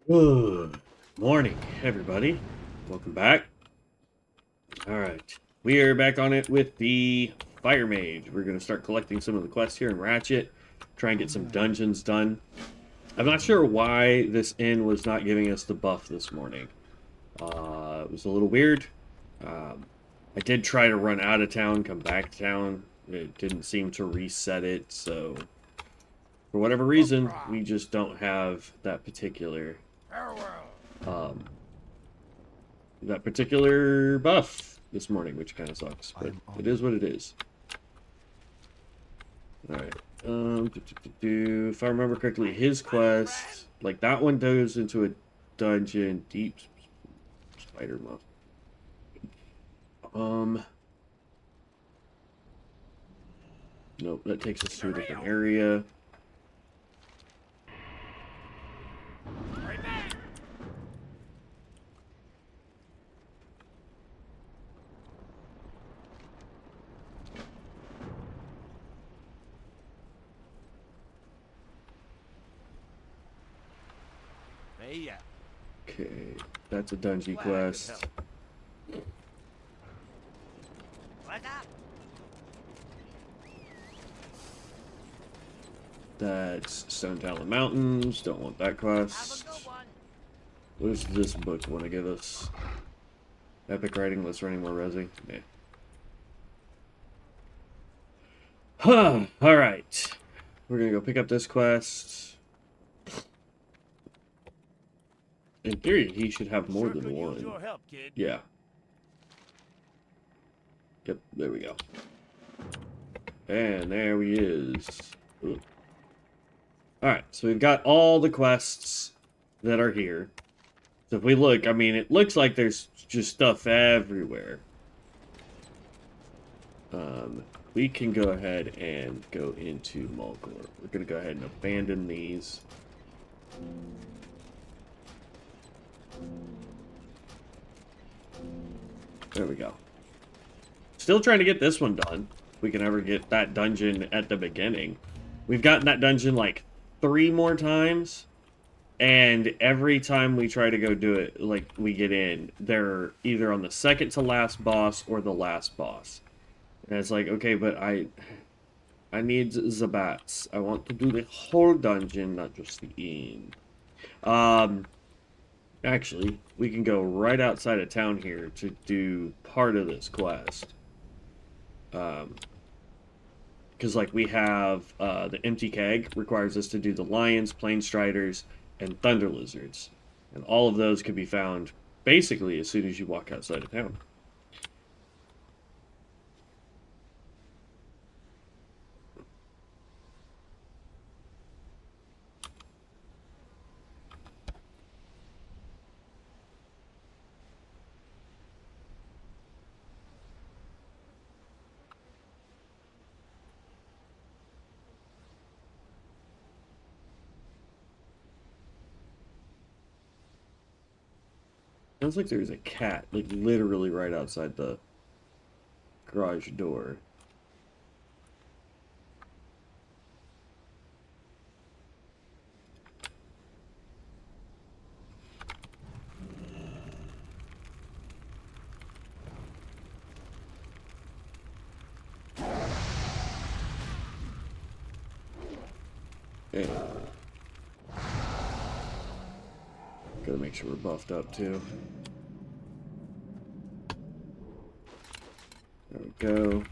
Good morning, everybody. Welcome back. All right, we are back on it with the Fire Mage. We're going to start collecting some of the quests here in Ratchet, try and get some dungeons done. I'm not sure why this inn was not giving us the buff this morning. It was a little weird. I did try to run out of town, come back to town. It didn't seem to reset it, so for whatever reason, we just don't have that particular um, buff this morning, which kind of sucks, but it is what it is. All right. If I remember correctly, his quest, like that one goes into a dungeon, deep spider moth. Nope, that takes us to a different area. Okay, that's a dungeon quest. That's Stone Talon Mountains. Don't want that quest. What does this book want to give us? Epic writing, less running, more resi. Yeah. Huh. Alright. We're gonna go pick up this quest. In theory, he should have more than one. Yeah. Yep, there we go. And there he is. Alright, so we've got all the quests that are here. So if we look, I mean, it looks like there's just stuff everywhere. We can go ahead and go into Mulgore. We're going to go ahead and abandon these. There we go. Still trying to get this one done. We can ever get that dungeon at the beginning. We've gotten that dungeon like 3 more times. And every time we try to go do it, like, we get in, they're either on the second to last boss or the last boss. And it's like, okay, but I need Zabats. I want to do the whole dungeon, not just the inn. Actually, we can go right outside of town here to do part of this quest. Because, like, we have the empty keg requires us to do the lions, plain striders, and thunder lizards. And all of those can be found basically as soon as you walk outside of town. Sounds like there's a cat, like, literally right outside the garage door. Yeah. Gotta make sure we're buffed up, too. There we go.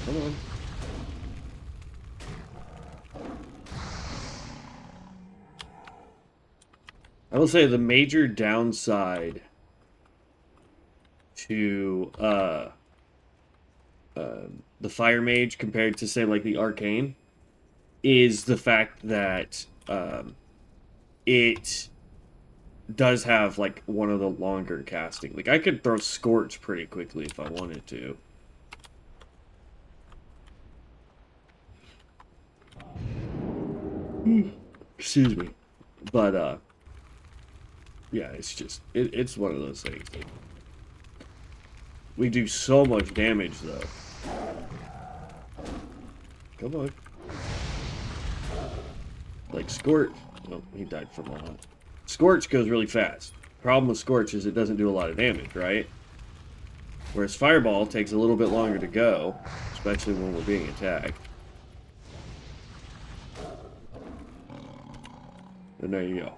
Come on. I will say the major downside to the Fire Mage compared to, say, like the Arcane is the fact that it does have like one of the longer casting. Like, I could throw Scorch pretty quickly if I wanted to. Excuse me. But Yeah, it's just, it's one of those things. We do so much damage, though. Come on. Like Scorch. Oh, he died from a lot. Scorch goes really fast. Problem with Scorch is it doesn't do a lot of damage, right? Whereas Fireball takes a little bit longer to go, especially when we're being attacked. And there you go.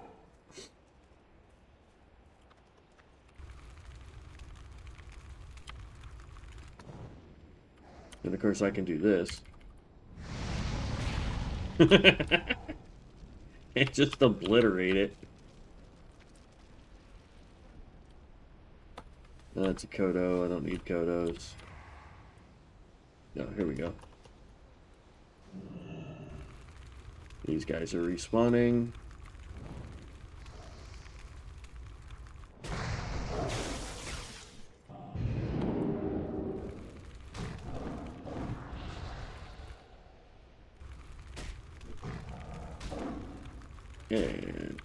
And of course I can do this. And just obliterate it. That's a Kodo. I don't need Kodos. No, here we go. These guys are respawning. And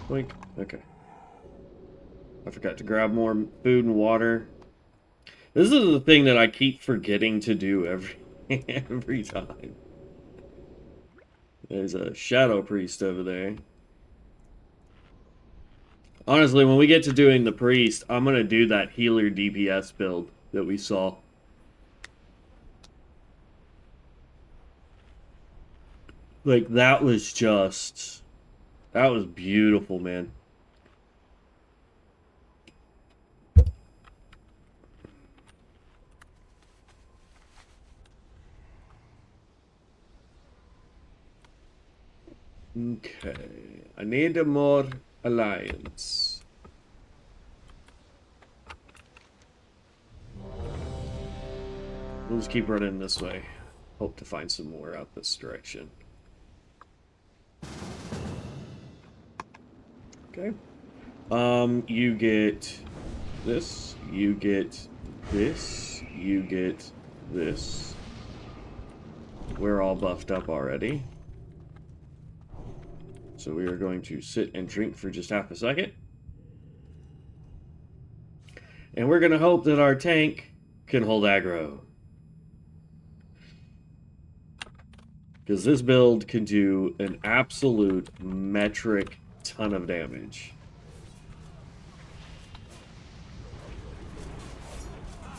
blink. Okay. I forgot to grab more food and water. This is the thing that I keep forgetting to do every time. There's a Shadow Priest over there. Honestly, when we get to doing the Priest, I'm going to do that healer DPS build that we saw. Like, that was just... That was beautiful, man. Okay. I need a more alliance. We'll just keep running this way. Hope to find some more out this direction. Okay. You get this, you get this, you get this. We're all buffed up already. So we are going to sit and drink for just half a second. And we're going to hope that our tank can hold aggro. Because this build can do an absolute metric ton of damage.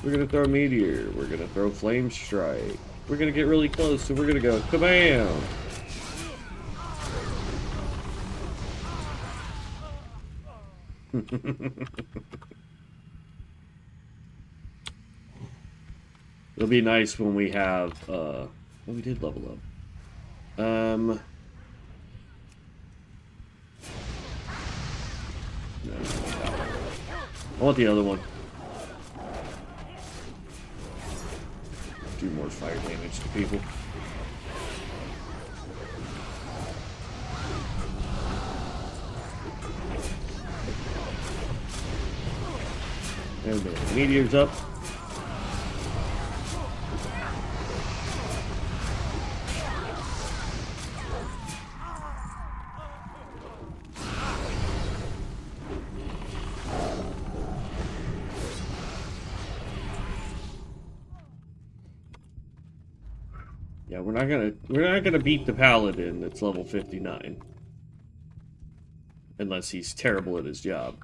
We're going to throw Meteor. We're going to throw Flame Strike. We're going to get really close, so we're going to go kabam! It'll be nice when we have, oh, we did level up. No. I want the other one. Do more fire damage to people. And the meteor's up. Yeah, we're not gonna beat the paladin that's level 59. Unless he's terrible at his job.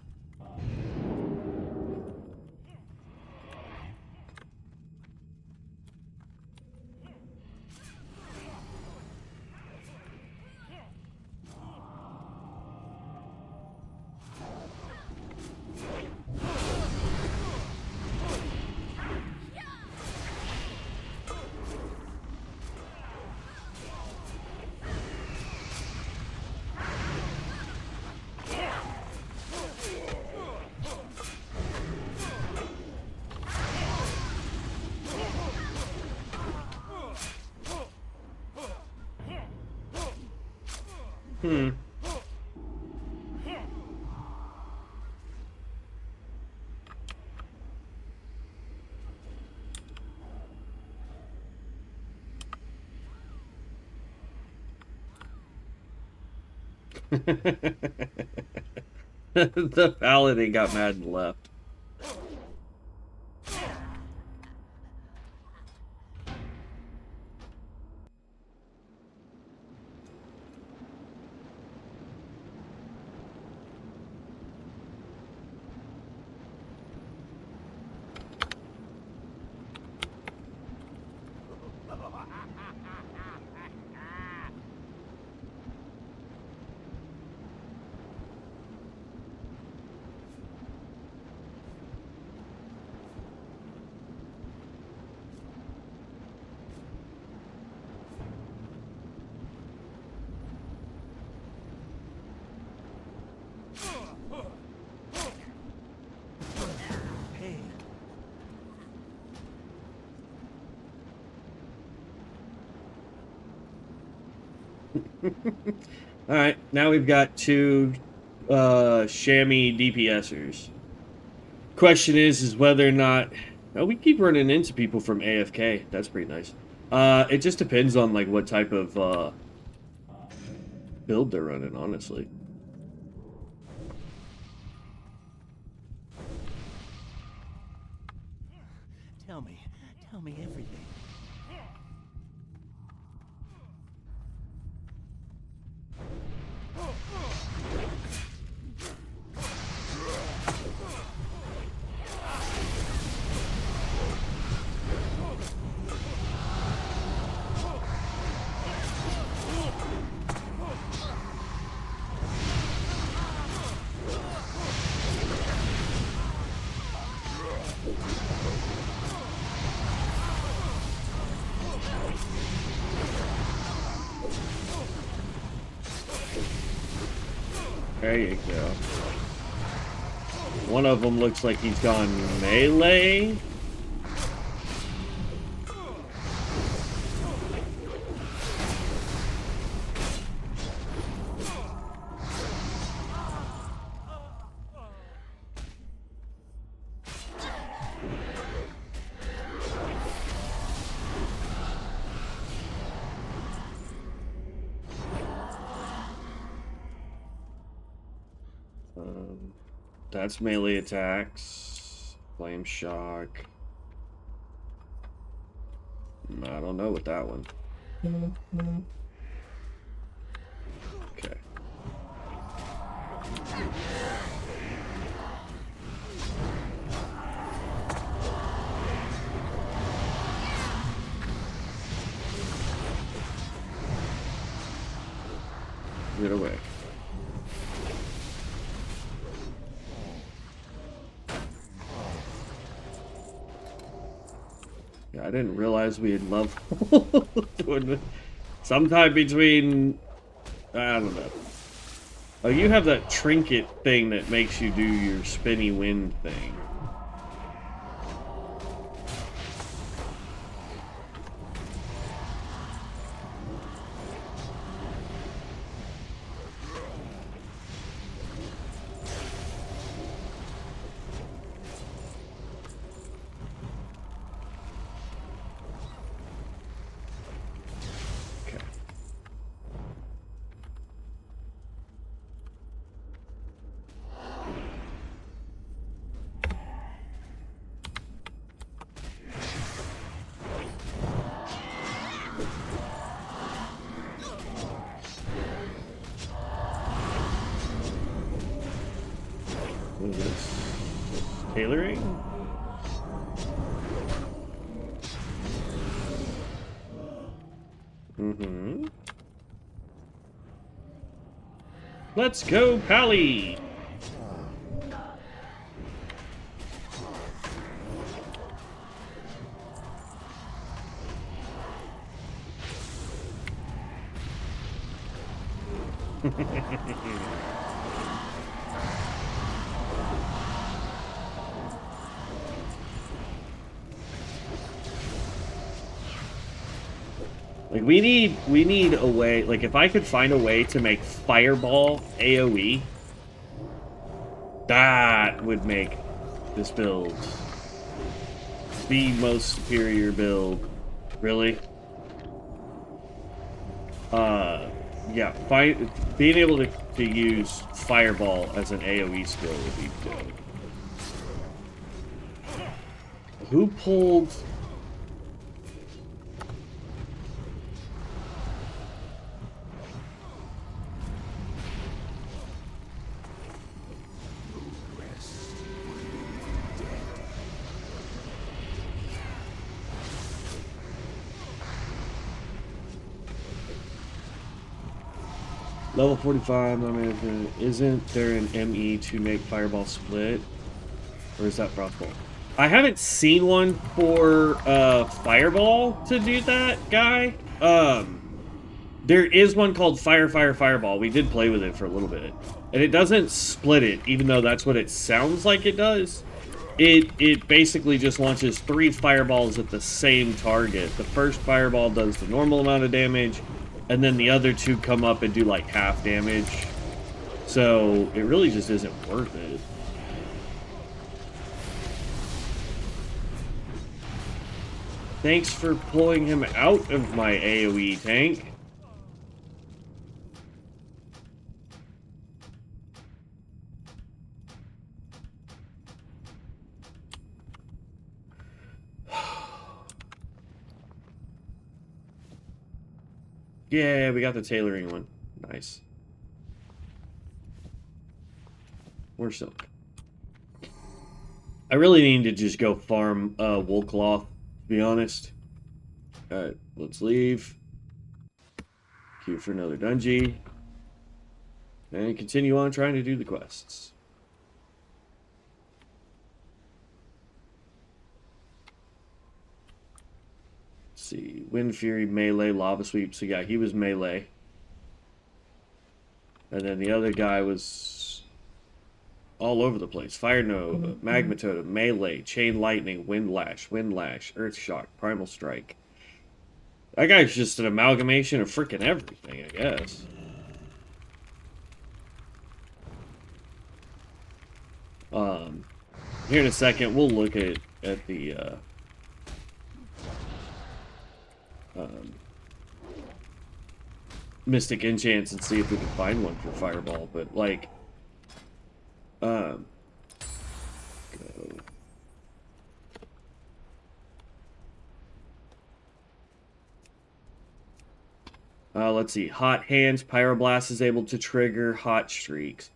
The paladin got mad and left. Alright, now we've got two chamois DPSers. Question is whether or not... Oh, we keep running into people from AFK. That's pretty nice. It just depends on like what type of build they're running, honestly. Tell me everything. There you go. One of them looks like he's gone melee. That's melee attacks. Flame shock. I don't know with that one. Okay. Get away. I didn't realize we had level sometime between, I don't know. Oh, you have that trinket thing that makes you do your spinny wind thing. What is this? Tailoring? Mm-hmm. Let's go, Pally! Like, we need a way, like, if I could find a way to make Fireball AoE, that would make this build the most superior build. Really? Yeah, being able to to use Fireball as an AoE skill would be good. Who pulled... Level 45, I mean, isn't there an ME to make Fireball split? Or is that Frostball? I haven't seen one for Fireball to do that, guy. There is one called Fireball. We did play with it for a little bit. And it doesn't split it, even though that's what it sounds like it does. It basically just launches 3 fireballs at the same target. The first fireball does the normal amount of damage, and then the other 2 come up and do like half damage. So it really just isn't worth it. Thanks for pulling him out of my AoE tank. Yeah, we got the tailoring one. Nice. More silk. I really need to just go farm wool cloth, to be honest. Alright, let's leave. Queue for another dungeon. And continue on trying to do the quests. See, Wind Fury, melee, lava sweep. So yeah, he was melee. And then the other guy was all over the place. Fire Nova, Magma Totem, melee, Chain Lightning, Wind Lash, Earth Shock, Primal Strike. That guy's just an amalgamation of freaking everything, I guess. Here in a second, we'll look at the Mystic Enchants and see if we can find one for Fireball, but like go. Let's see. Hot Hands, Pyroblast is able to trigger Hot Streaks.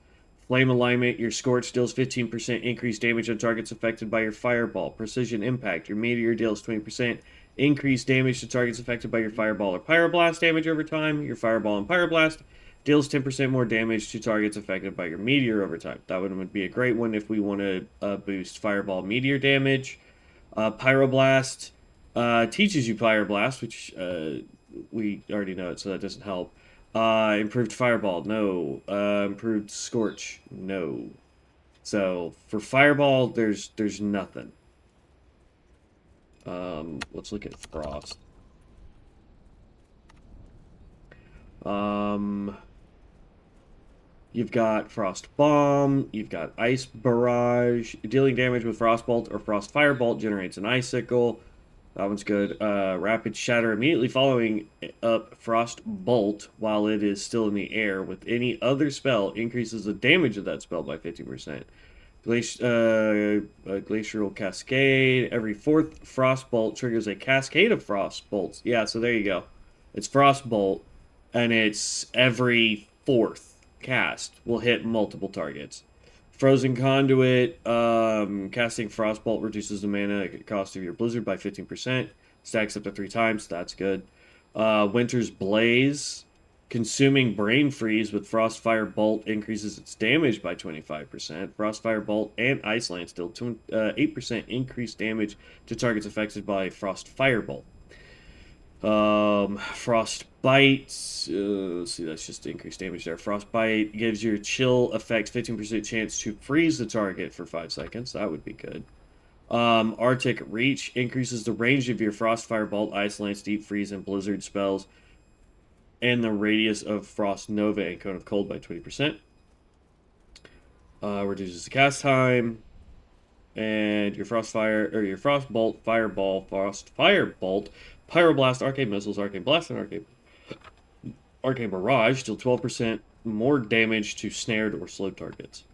Flame Alignment, your Scorch deals 15% increased damage on targets affected by your Fireball. Precision Impact, your Meteor deals 20% increased damage to targets affected by your Fireball or Pyroblast damage over time. Your Fireball and Pyroblast deals 10% more damage to targets affected by your Meteor over time. That one would be a great one if we want to boost Fireball Meteor damage. Pyroblast teaches you Pyroblast, which we already know it, so that doesn't help. Improved Fireball, no. Improved Scorch, no. So for Fireball, there's nothing. Let's look at Frost. You've got Frost Bomb, you've got Ice Barrage. Dealing damage with Frostbolt or Frost Firebolt generates an icicle. That one's good. Rapid Shatter immediately following up Frost Bolt while it is still in the air with any other spell increases the damage of that spell by 50%. Glacial Cascade. Every 4th Frost Bolt triggers a cascade of Frost Bolts. Yeah, so there you go. It's Frost Bolt, and it's every 4th cast will hit multiple targets. Frozen Conduit, casting Frostbolt reduces the mana cost of your Blizzard by 15%. Stacks up to 3 times, that's good. Winter's Blaze, consuming Brain Freeze with Frostfire Bolt increases its damage by 25%. Frostfire Bolt and Ice Lance deal 8% increased damage to targets affected by Frostfire Bolt. Frostbite, let's see, that's just increased damage there. Frostbite gives your chill effects 15% chance to freeze the target for 5 seconds. That would be good. Arctic Reach increases the range of your Frostfire Bolt, Ice Lance, Deep Freeze, and Blizzard spells, and the radius of Frost Nova and Cone of Cold by 20%. Reduces the cast time. And your Frostfire, or your Frostbolt, Fireball, Frostfire Bolt, Pyroblast, Arcane Missiles, Arcane Blast, and Arcane Barrage deal 12% more damage to snared or slow targets.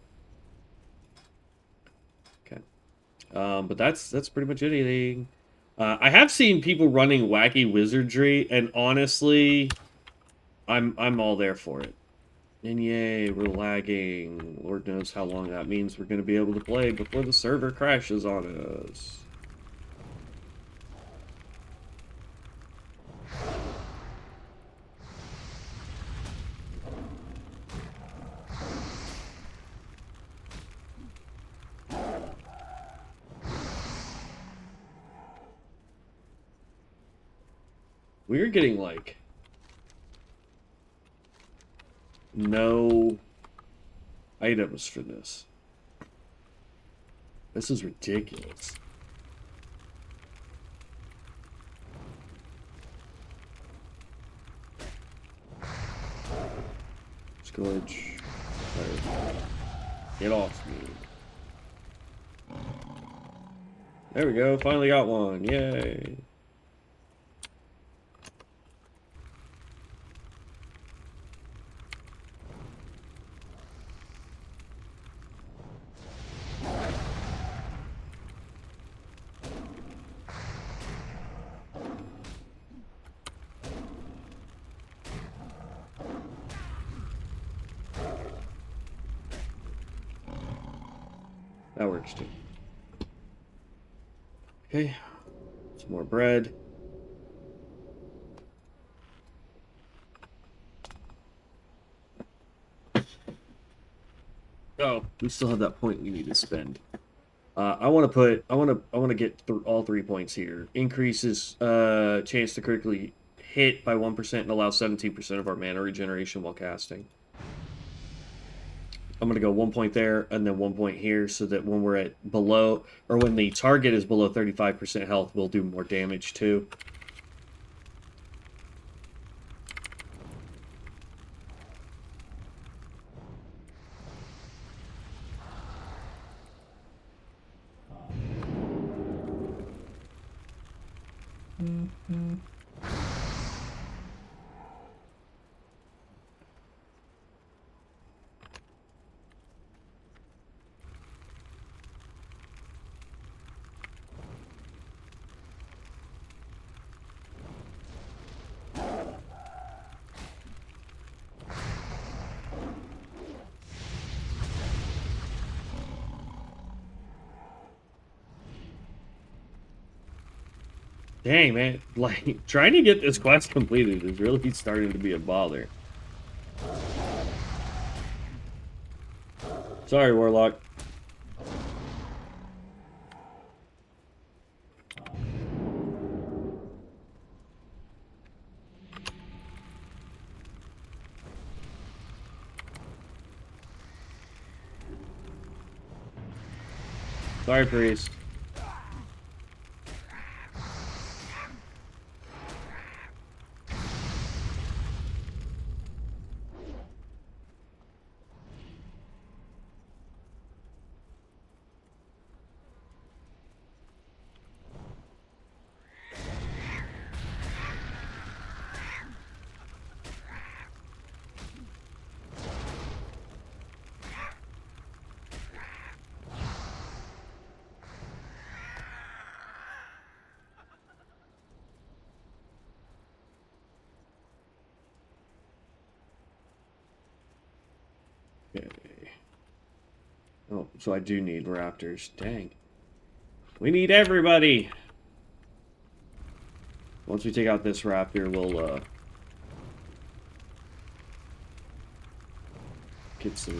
Okay. But that's pretty much anything. I have seen people running wacky wizardry, and honestly, I'm all there for it. And yay, we're lagging. Lord knows how long that means we're going to be able to play before the server crashes on us. We're getting, like, no items for this. This is ridiculous. Scourge. Get off me. There we go. Finally got one. Yay. That works too. Okay, some more bread. Oh, we still have that point we need to spend. I want to get all 3 points here. Increases chance to critically hit by 1% and allows 17% of our mana regeneration while casting. I'm going to go 1 point there and then 1 point here so that when we're at below, or when the target is below 35% health, we'll do more damage too. Dang, man. Like, trying to get this quest completed is really starting to be a bother. Sorry, Warlock. Sorry, Priest. Okay. Oh, so I do need raptors. Dang. We need everybody! Once we take out this raptor, we'll, get some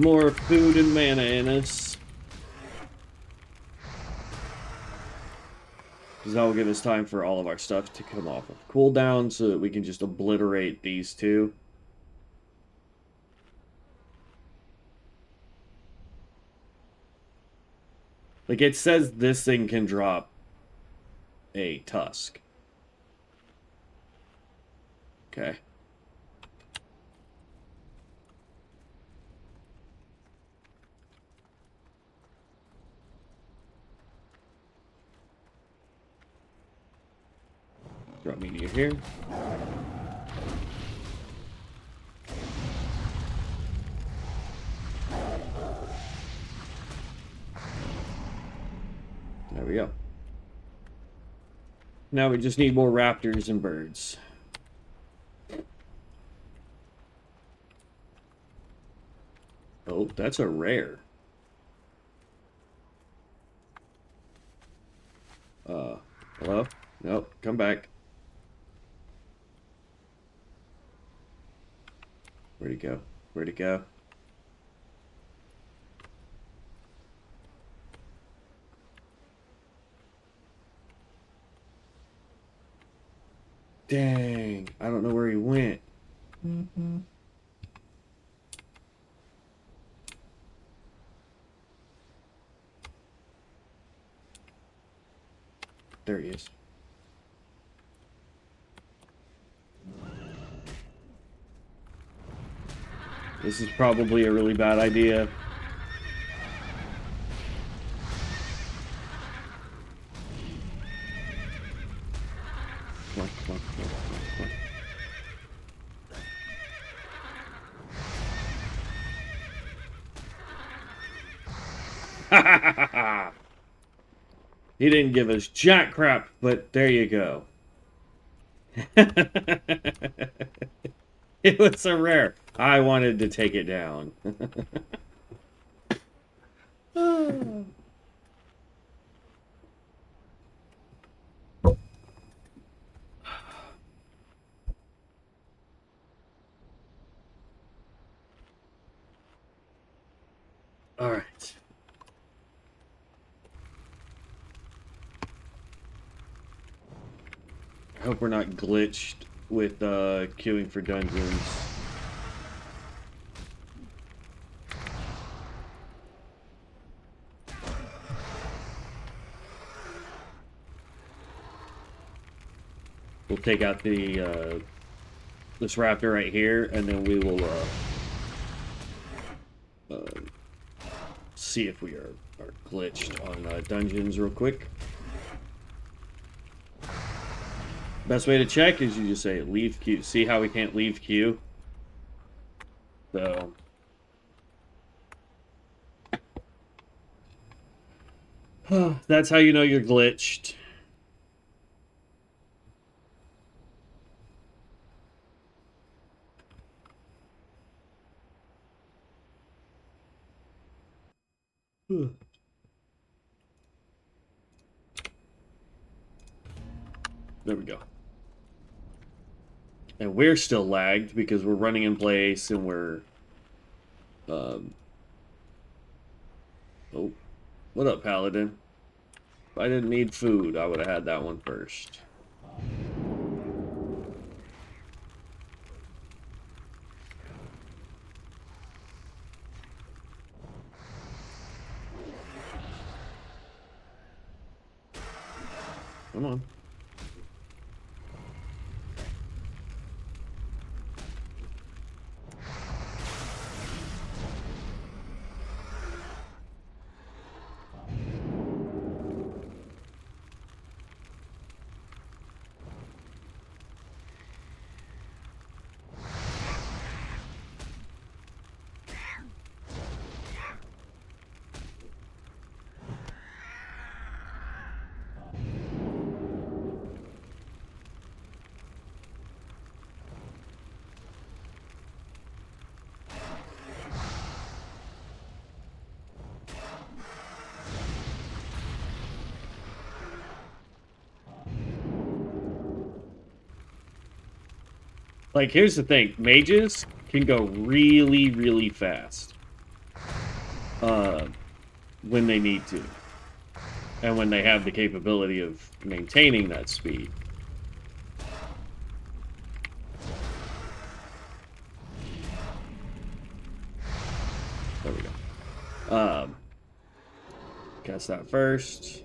more food and mana in us. Because that will give us time for all of our stuff to come off of cooldown so that we can just obliterate these two. Like, it says this thing can drop a tusk. Okay. Drop media here. Now we just need more raptors and birds. Oh, that's a rare. Hello? Nope, come back. Where'd he go? Where'd he go? Dang, I don't know where he went. There he is. This is probably a really bad idea. Come on, come on, come on, come on, come on. He didn't give us jack crap, but there you go. It was so rare. I wanted to take it down. All right. I hope we're not glitched with queuing for dungeons. We'll take out the this raptor right here, and then we will see if we are glitched on dungeons real quick. Best way to check is you just say leave queue. See how we can't leave queue? So that's how you know you're glitched. There we go. And we're still lagged because we're running in place and we're... Oh. What up, Paladin? If I didn't need food, I would have had that one first. Come on. Like, here's the thing. Mages can go really, really fast. When they need to. And when they have the capability of maintaining that speed. There we go. Cast that first.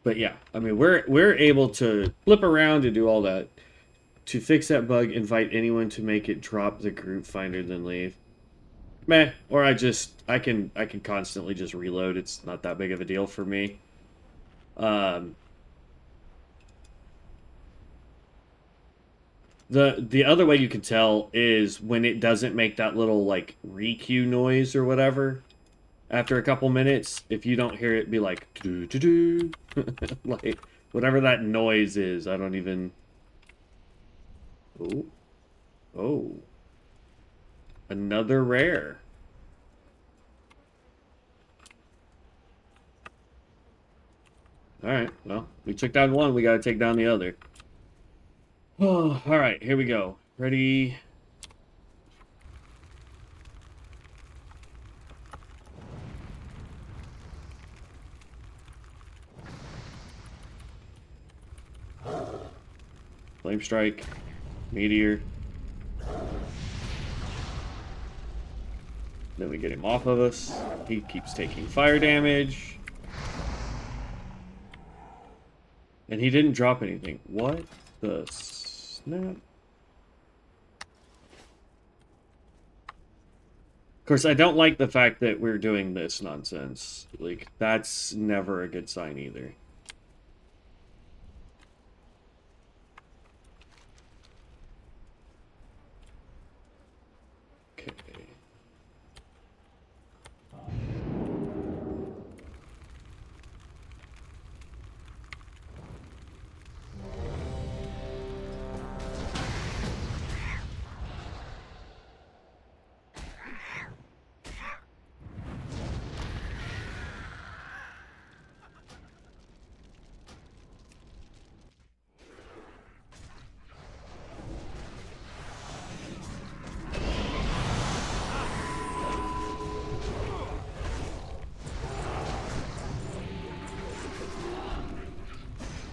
But yeah, I mean, we're able to flip around and do all that. To fix that bug, invite anyone to make it drop the group finder, then leave. Meh. Or I can constantly just reload. It's not that big of a deal for me. The other way you can tell is when it doesn't make that little like requeue noise or whatever. after a couple minutes, if you don't hear it be like doo doo doo, like whatever that noise is, I don't even. Oh, oh, another rare. All right, well, we took down one, we got to take down the other. Oh, all right, here we go. Ready? Flame Strike, Meteor. Then we get him off of us. He keeps taking fire damage. And he didn't drop anything. What the snap? Of course, I don't like the fact that we're doing this nonsense. Like, that's never a good sign either. Okay.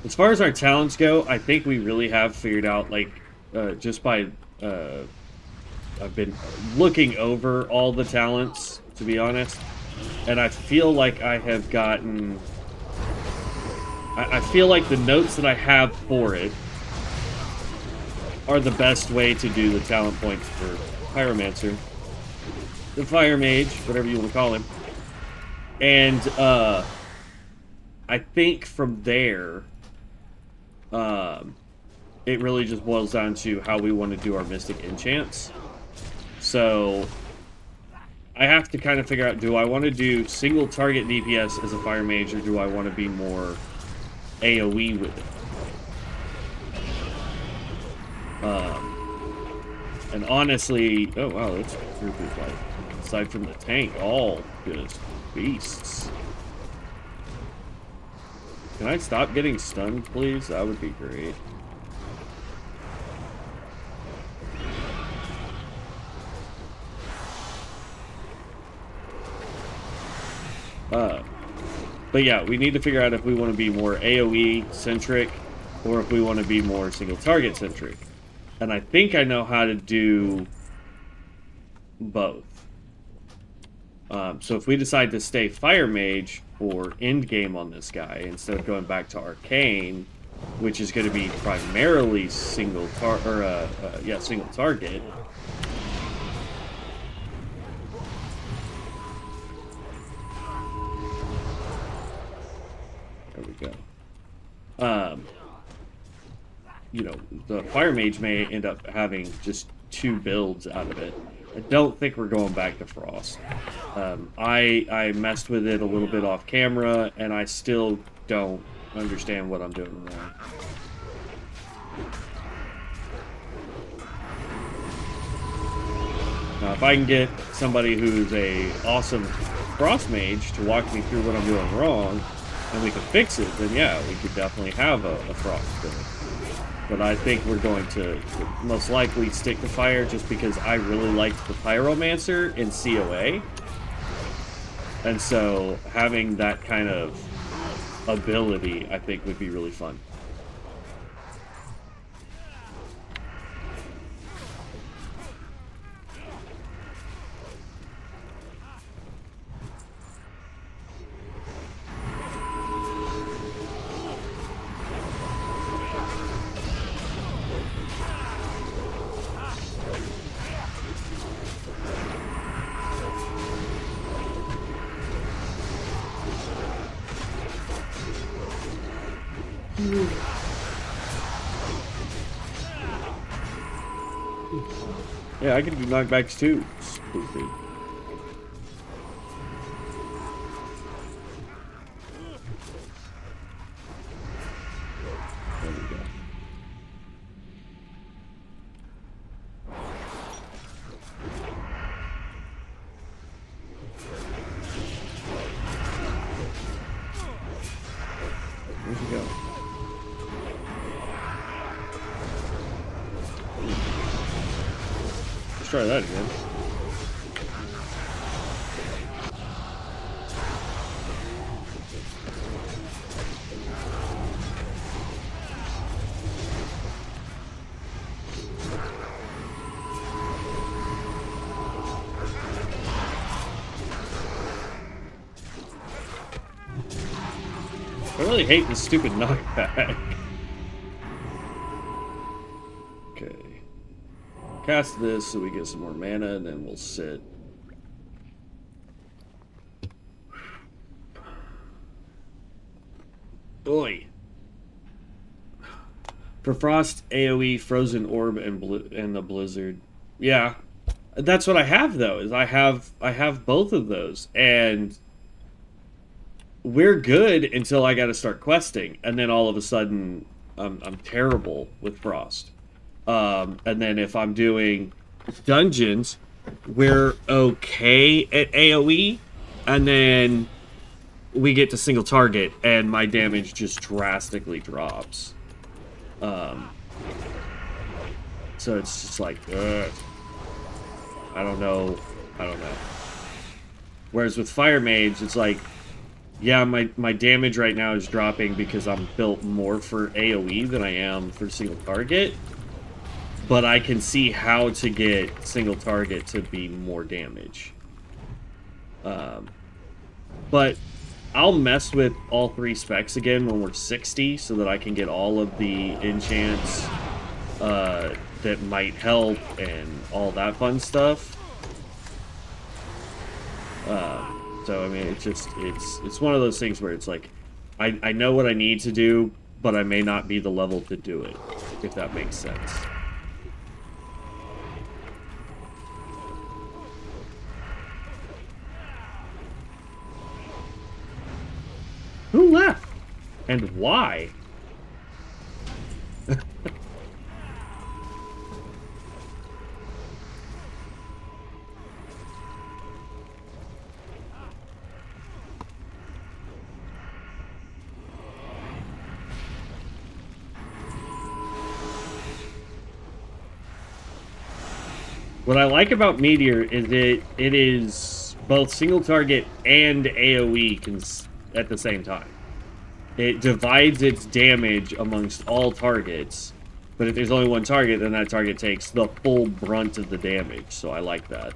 As far as our talents go, I think we really have figured out, like, just by, I've been looking over all the talents, to be honest, and I feel like I have gotten, I feel like the notes that I have for it are the best way to do the talent points for Pyromancer, the Fire Mage, whatever you want to call him, and, I think from there, it really just boils down to how we want to do our Mystic Enchants. So, I have to kind of figure out, do I want to do single target DPS as a Fire Mage, or do I want to be more AoE with it? And honestly, oh wow, that's a group of, like, aside from the tank, all just beasts. Can I stop getting stunned, please? That would be great. But yeah, we need to figure out if we want to be more AoE-centric or if we want to be more single-target-centric. And I think I know how to do both. So if we decide to stay Fire Mage for endgame on this guy, instead of going back to Arcane, which is going to be primarily single target. There we go. You know, the Fire Mage may end up having just 2 builds out of it. I don't think we're going back to Frost. I messed with it a little bit off camera, and I still don't understand what I'm doing wrong. Now, if I can get somebody who's a awesome Frost Mage to walk me through what I'm doing wrong, and we can fix it, then yeah, we could definitely have a Frost build. But I think we're going to most likely stick to fire just because I really liked the Pyromancer in COA. And so having that kind of ability, I think, would be really fun. Yeah, I can do knockbacks too. Stupid. Where'd he go? Let's try that again. I really hate this stupid knockback. Okay. Cast this so we get some more mana, and then we'll sit. Boy. For Frost, AoE, Frozen Orb, and the Blizzard. Yeah. That's what I have, though, is I have both of those, and we're good until I gotta start questing, and then all of a sudden, I'm terrible with Frost. And then if I'm doing dungeons, we're okay at AoE, and then we get to single target, and my damage just drastically drops. So it's just like, ugh. I don't know. Whereas with Fire Mage, it's like, yeah, my damage right now is dropping because I'm built more for AoE than I am for single target. But I can see how to get single target to be more damage. But I'll mess with all 3 specs again when we're 60 so that I can get all of the enchants that might help and all that fun stuff. So I mean, it's one of those things where it's like, I know what I need to do, but I may not be the level to do it, if that makes sense. Who left? And why? What I like about Meteor is it is both single target and AoE at the same time. It divides its damage amongst all targets, but if there's only one target, then that target takes the full brunt of the damage, so I like that.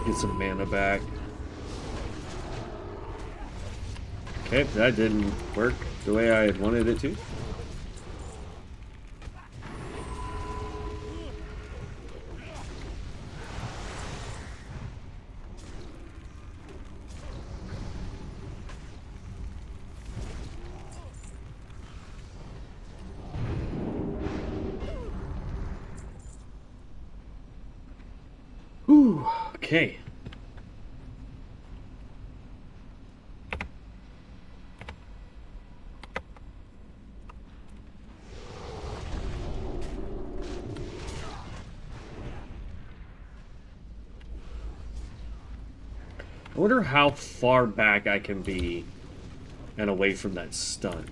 Get some mana back. Okay, that didn't work the way I had wanted it to. Whew, okay. I wonder how far back I can be and away from that stun.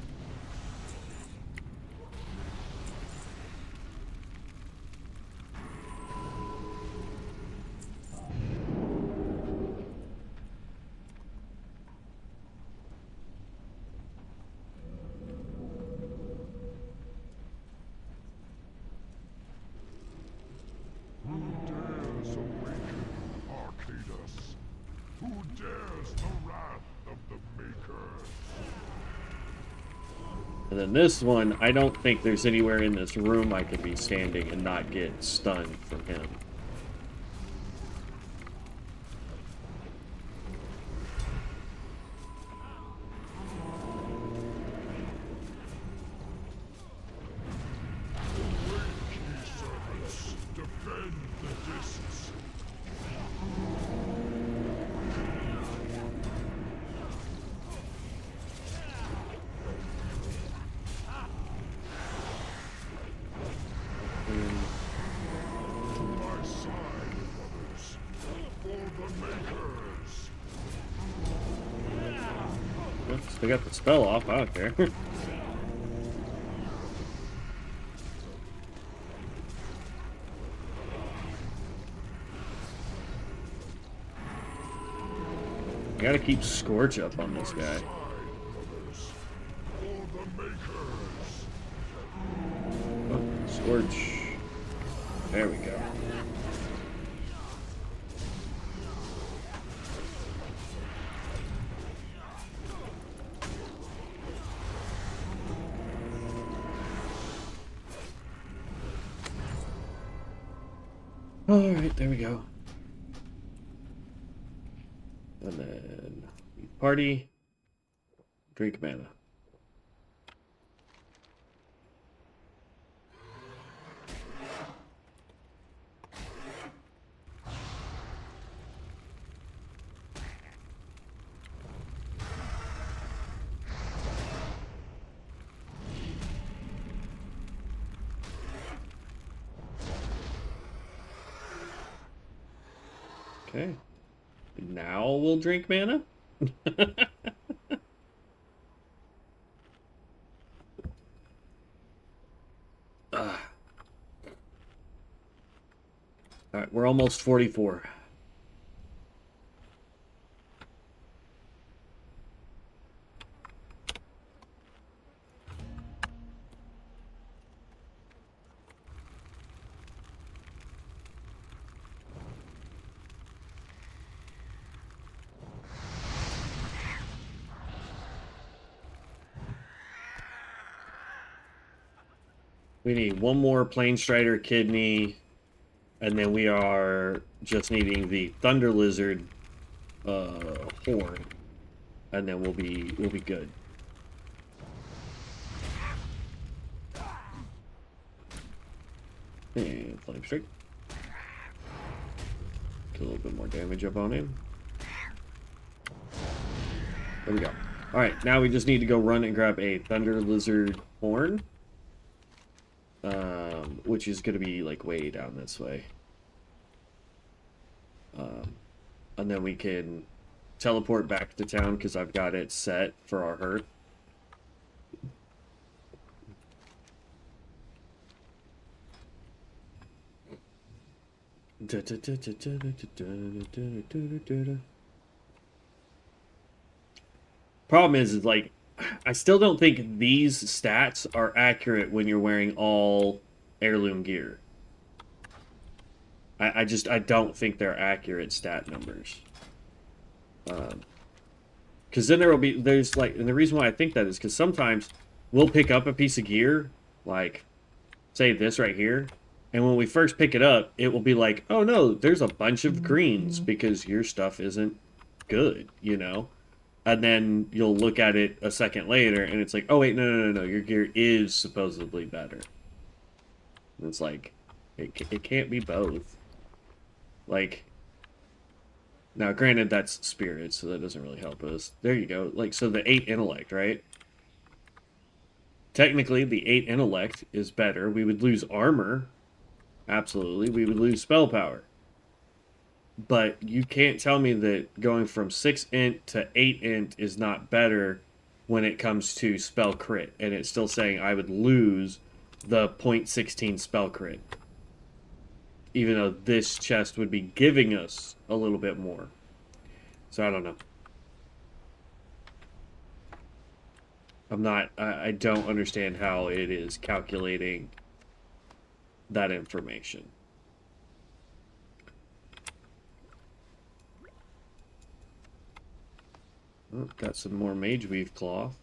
And then this one, I don't think there's anywhere in this room I could be standing and not get stunned from him. They got the spell off, I don't care. Gotta keep Scorch up on this guy. Oh, Scorch. There we go. Alright, there we go. And then party, drink mana. Okay. Now we'll drink mana? Alright, we're almost 44. We need one more Plane Strider kidney, and then we are just needing the Thunder Lizard horn, and then we'll be good. And Flame Strike. Get a little bit more damage up on him. There we go. Alright, now we just need to go run and grab a Thunder Lizard horn. Which is going to be like way down this way. And then we can teleport back to town because I've got it set for our hearth. Problem is like, I still don't think these stats are accurate when you're wearing all heirloom gear. I don't think they're accurate stat numbers. Because then there's like, and the reason why I think that is because sometimes we'll pick up a piece of gear, like, say this right here, and when we first pick it up, it will be like, oh no, there's a bunch of greens because your stuff isn't good, you know? And then you'll look at it a second later, and it's like, oh wait, no, your gear is supposedly better. And it's like, it can't be both. Like, now granted that's spirit, so that doesn't really help us. There you go. Like, so the 8 intellect, right? Technically, the 8 intellect is better. We would lose armor. Absolutely. We would lose spell power. But you can't tell me that going from 6 int to 8 int is not better when it comes to spell crit. And it's still saying I would lose the 0.16 spell crit. Even though this chest would be giving us a little bit more. So I don't know. I don't understand how it is calculating that information. Oh, got some more mage weave cloth.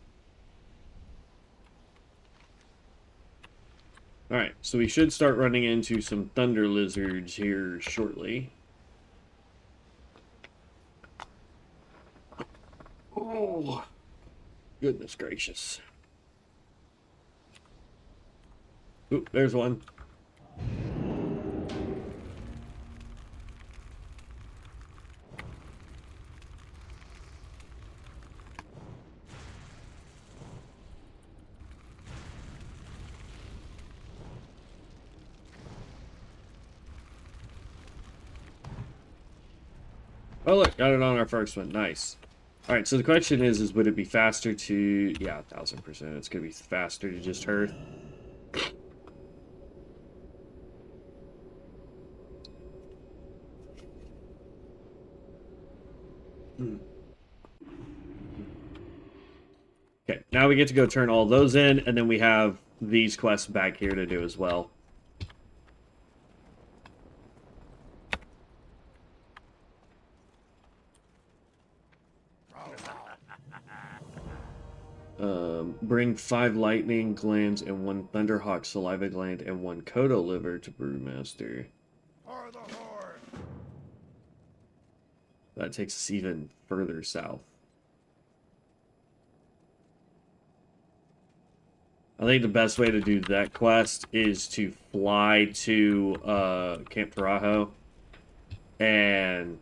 Alright, so we should start running into some thunder lizards here shortly. Oh, goodness gracious. Oop, there's one. Oh look, got it on our first one. Nice. Alright, so the question is would it be faster to... Yeah, 1000%. It's going to be faster to just hearth. Okay, now we get to go turn all those in, and then we have these quests back here to do as well. Bring 5 lightning glands and 1 thunderhawk saliva gland and 1 kodo liver to Brewmaster. That takes us even further south. I think the best way to do that quest is to fly to Camp Tarajo and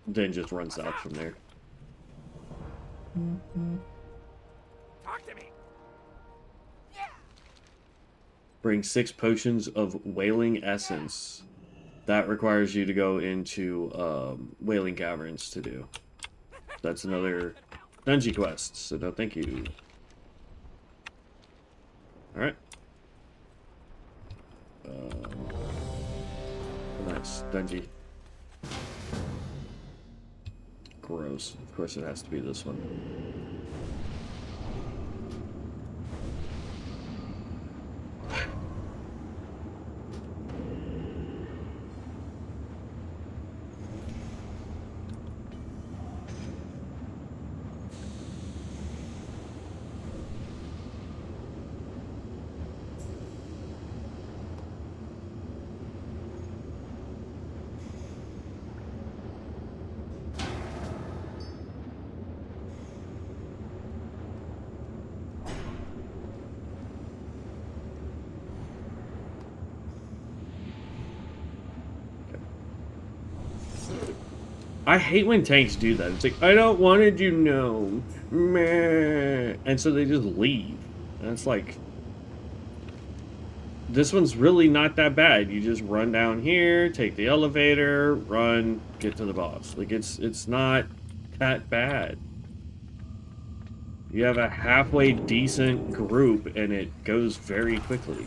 then just run south from there. Talk to me. Bring 6 potions of Wailing Essence. That requires you to go into Wailing Caverns to do. That's another dungeon quest, so no thank you. Alright. Nice. Dungeon. Gross. Of course it has to be this one. I hate when tanks do that. It's like, I don't want you to know. Meh. And so they just leave. And it's like, this one's really not that bad. You just run down here, take the elevator, run, get to the boss. Like, it's not that bad. You have a halfway decent group, and it goes very quickly.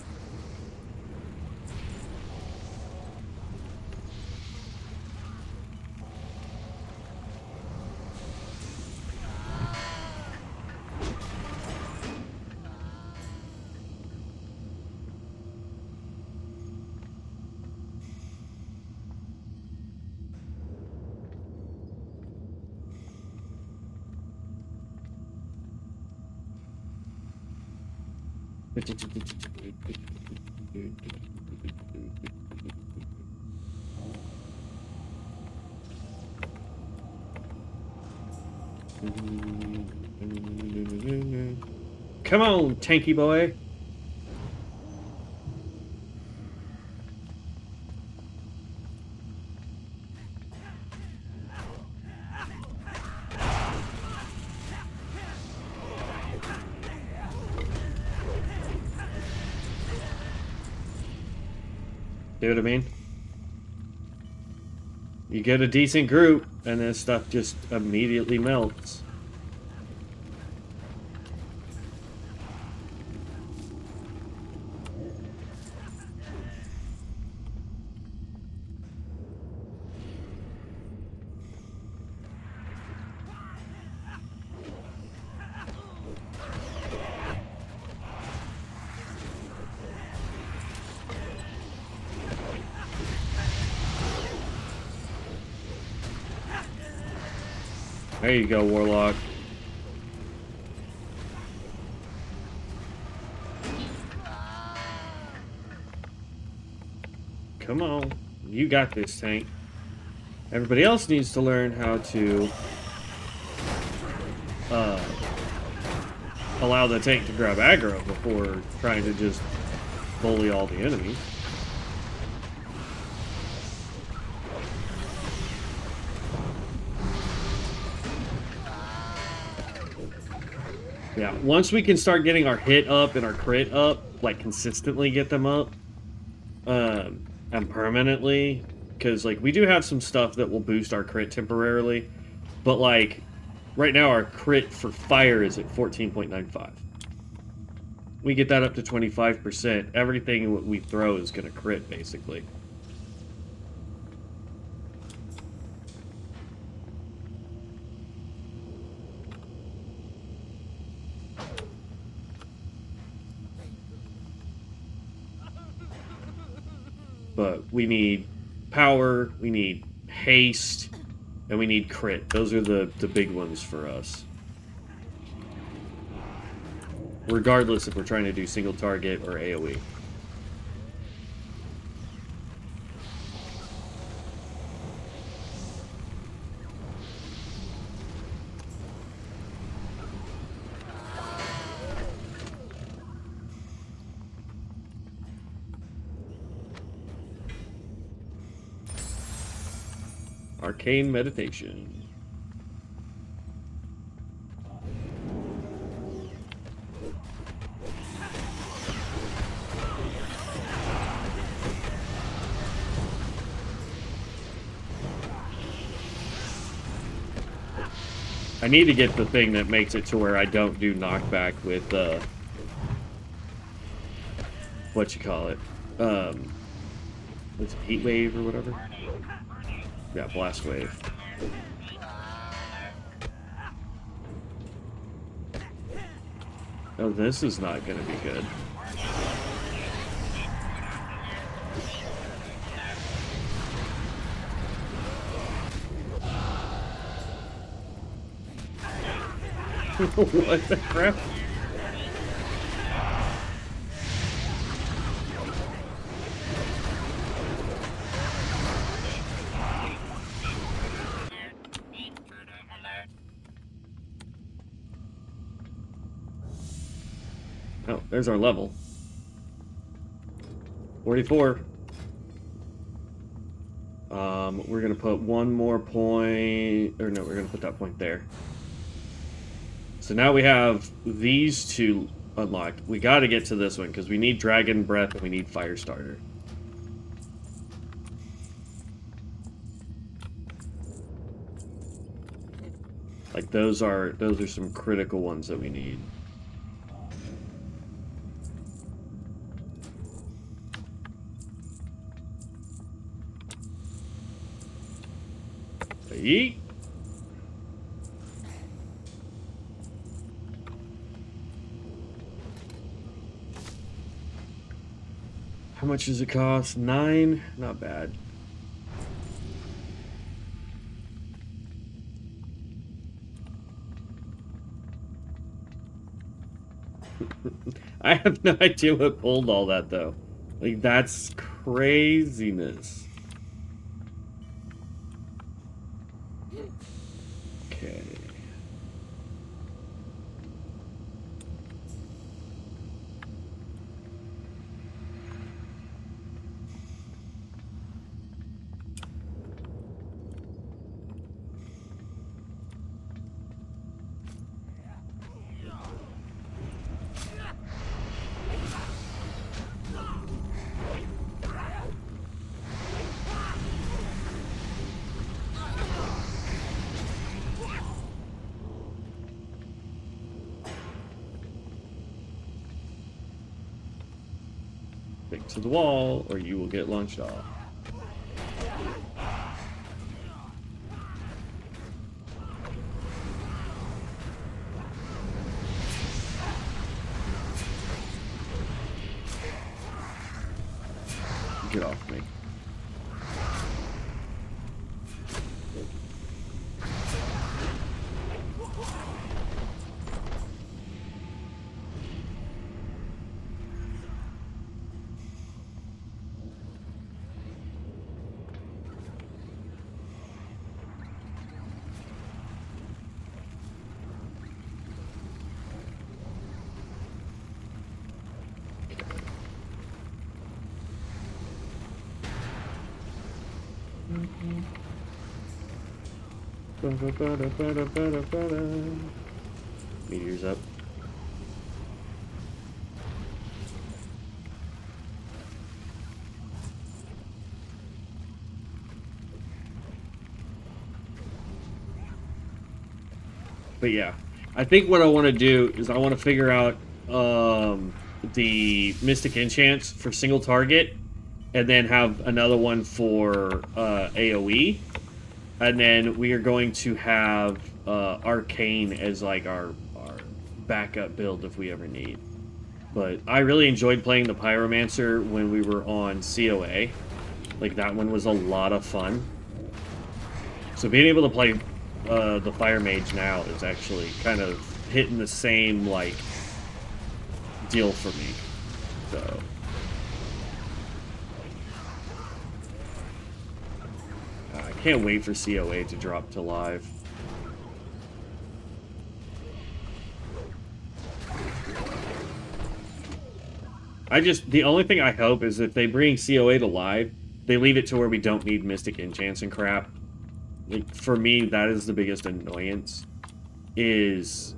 Come on, tanky boy. See what I mean? You get a decent group, and then stuff just immediately melts. There you go, Warlock. Come on. You got this, tank. Everybody else needs to learn how to allow the tank to grab aggro before trying to just bully all the enemies. Yeah, once we can start getting our hit up and our crit up, like consistently get them up, and permanently, because like we do have some stuff that will boost our crit temporarily, but like right now our crit for fire is at 14.95. We get that up to 25%, everything we throw is going to crit basically. But we need power, we need haste, and we need crit. Those are the big ones for us. Regardless if we're trying to do single target or AoE. Arcane Meditation. I need to get the thing that makes it to where I don't do knockback with, what you call it? What's it, Heat Wave or whatever? Yeah, Blast Wave. Oh, this is not gonna be good. What the crap? Oh, there's our level. 44. We're gonna put one more point, or no, we're gonna put that point there. So now we have these two unlocked. We got to get to this one because we need Dragon Breath and we need Fire Starter. Like those are some critical ones that we need. Yeet. How much does it cost? 9? Not bad. I have no idea what pulled all that, though. Like, that's craziness. Okay. Stick to the wall, or you will get launched off. Get off me. Meteor's up. But yeah, I think what I want to do is I want to figure out the Mystic Enchants for single target, and then have another one for AoE, and then we are going to have Arcane as like our backup build if we ever need. But I really enjoyed playing the Pyromancer when we were on COA. Like, that one was a lot of fun. So being able to play the Fire Mage now is actually kind of hitting the same, like, deal for me. So... I can't wait for COA to drop to live. The only thing I hope is if they bring COA to live, they leave it to where we don't need Mystic Enchants and crap. Like, for me, that is the biggest annoyance. Is,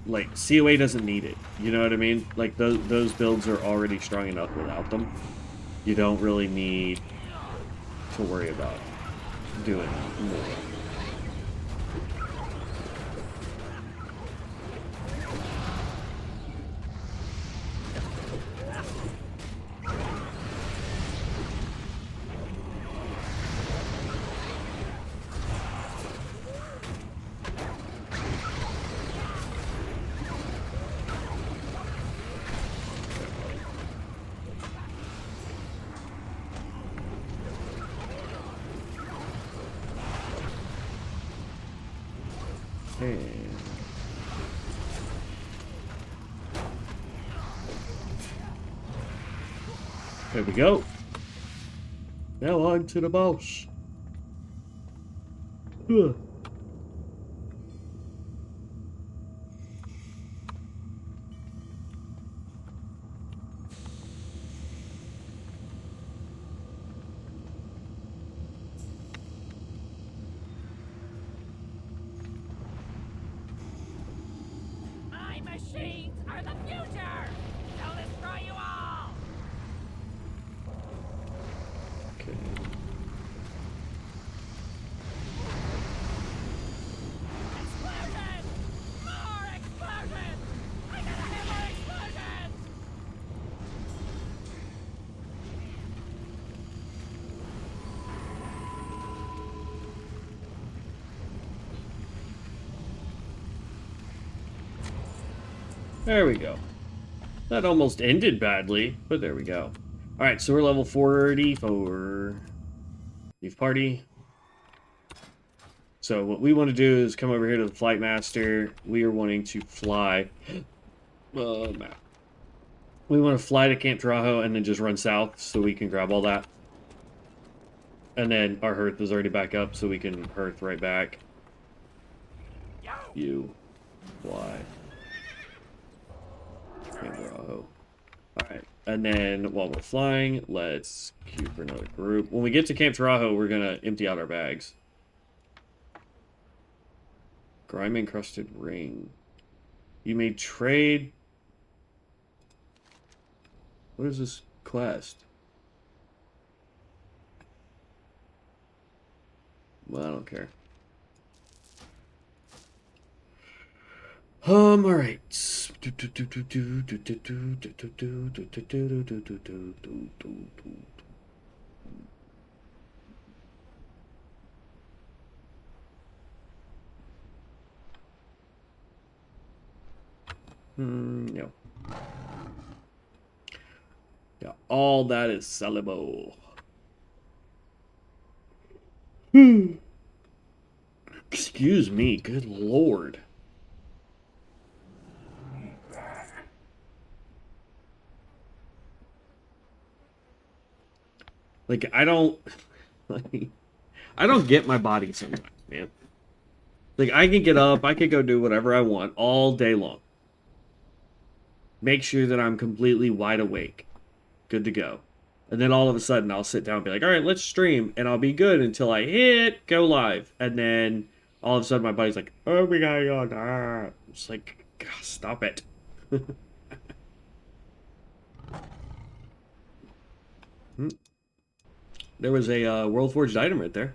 like, COA doesn't need it. You know what I mean? Like, those builds are already strong enough without them. You don't really need to worry about doing more. There we go. Now on to the boss. Ugh. My machines are the future! They'll destroy you all! Okay. Explosions! More explosions! I gotta have more explosions! There we go. That almost ended badly, but there we go. Alright, so we're level 44. Leave party. So what we want to do is come over here to the Flight Master. We are wanting to fly. Map. We want to fly to Camp Taurajo and then just run south so we can grab all that. And then our hearth is already back up, so we can hearth right back. You fly. Camp Taurajo. Alright, and then while we're flying, let's queue for another group. When we get to Camp Taurajo, we're going to empty out our bags. Grime-encrusted ring. You may trade... What is this quest? Well, I don't care. Alright. No. Yeah, all that is sellable. Excuse me, good lord. Like, I don't get my body sometimes, man. Like, I can get up, I could go do whatever I want all day long. Make sure that I'm completely wide awake. Good to go. And then all of a sudden I'll sit down and be like, all right, let's stream. And I'll be good until I hit go live. And then all of a sudden my buddy's like, oh, we got you on. It's like, God, stop it. There was a World Forged item right there.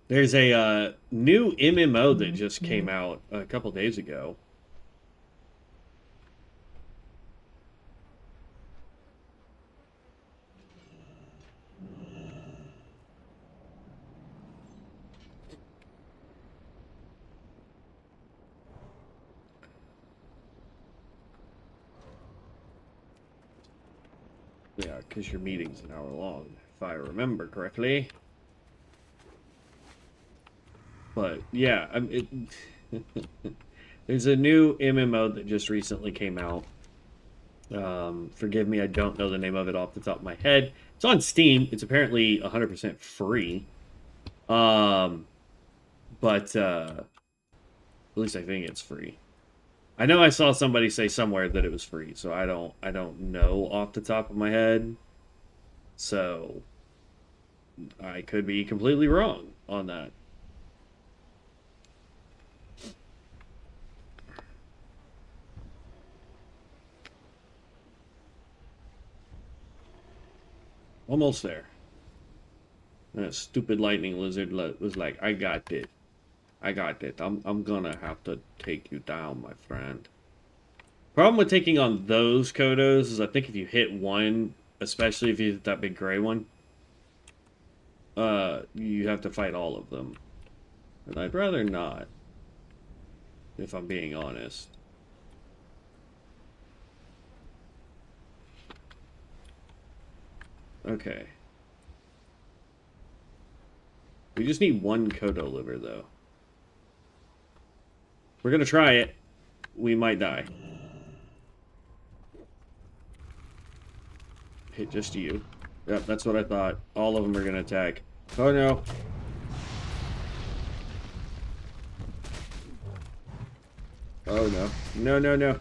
There's a new MMO that just came out a couple days ago. Yeah, because your meeting's an hour long, if I remember correctly. But yeah, there's a new MMO that just recently came out. Forgive me, I don't know the name of it off the top of my head. It's on Steam. It's apparently 100% free. But at least I think it's free. I know I saw somebody say somewhere that it was free, so I don't know off the top of my head. So I could be completely wrong on that. Almost there. That stupid lightning lizard was like, I got it. I got it. I'm gonna have to take you down, my friend. Problem with taking on those Kodos is I think if you hit one, especially if you hit that big gray one, you have to fight all of them. And I'd rather not, if I'm being honest. Okay. We just need one Kodo liver, though. We're gonna try it. We might die. Hit just you. Yep, that's what I thought. All of them are gonna attack. Oh no. Oh no. No, no, no.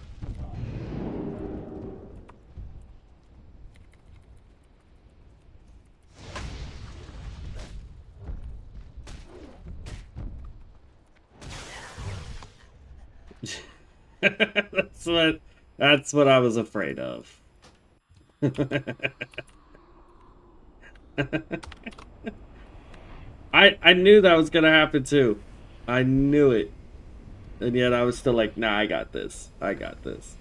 That's what I was afraid of. I knew that was gonna happen too. I knew it. And yet I was still like, nah, I got this. I got this.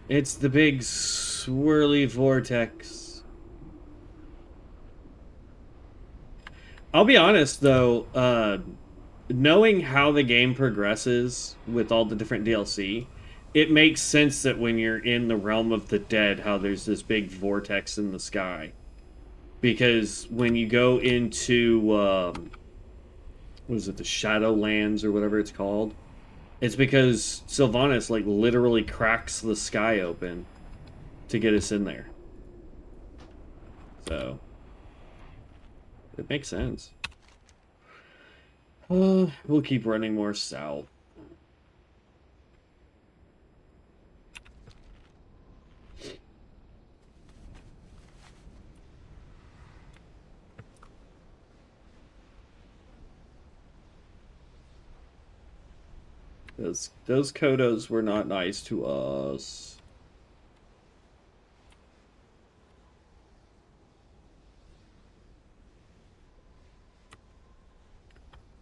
It's the big swirly vortex. I'll be honest though, knowing how the game progresses with all the different DLC, it makes sense that when you're in the realm of the dead, how there's this big vortex in the sky. Because when you go into, what is it, the Shadowlands or whatever it's called, it's because Sylvanas, like, literally cracks the sky open to get us in there. So, it makes sense. We'll keep running more south. Those Kodos were not nice to us.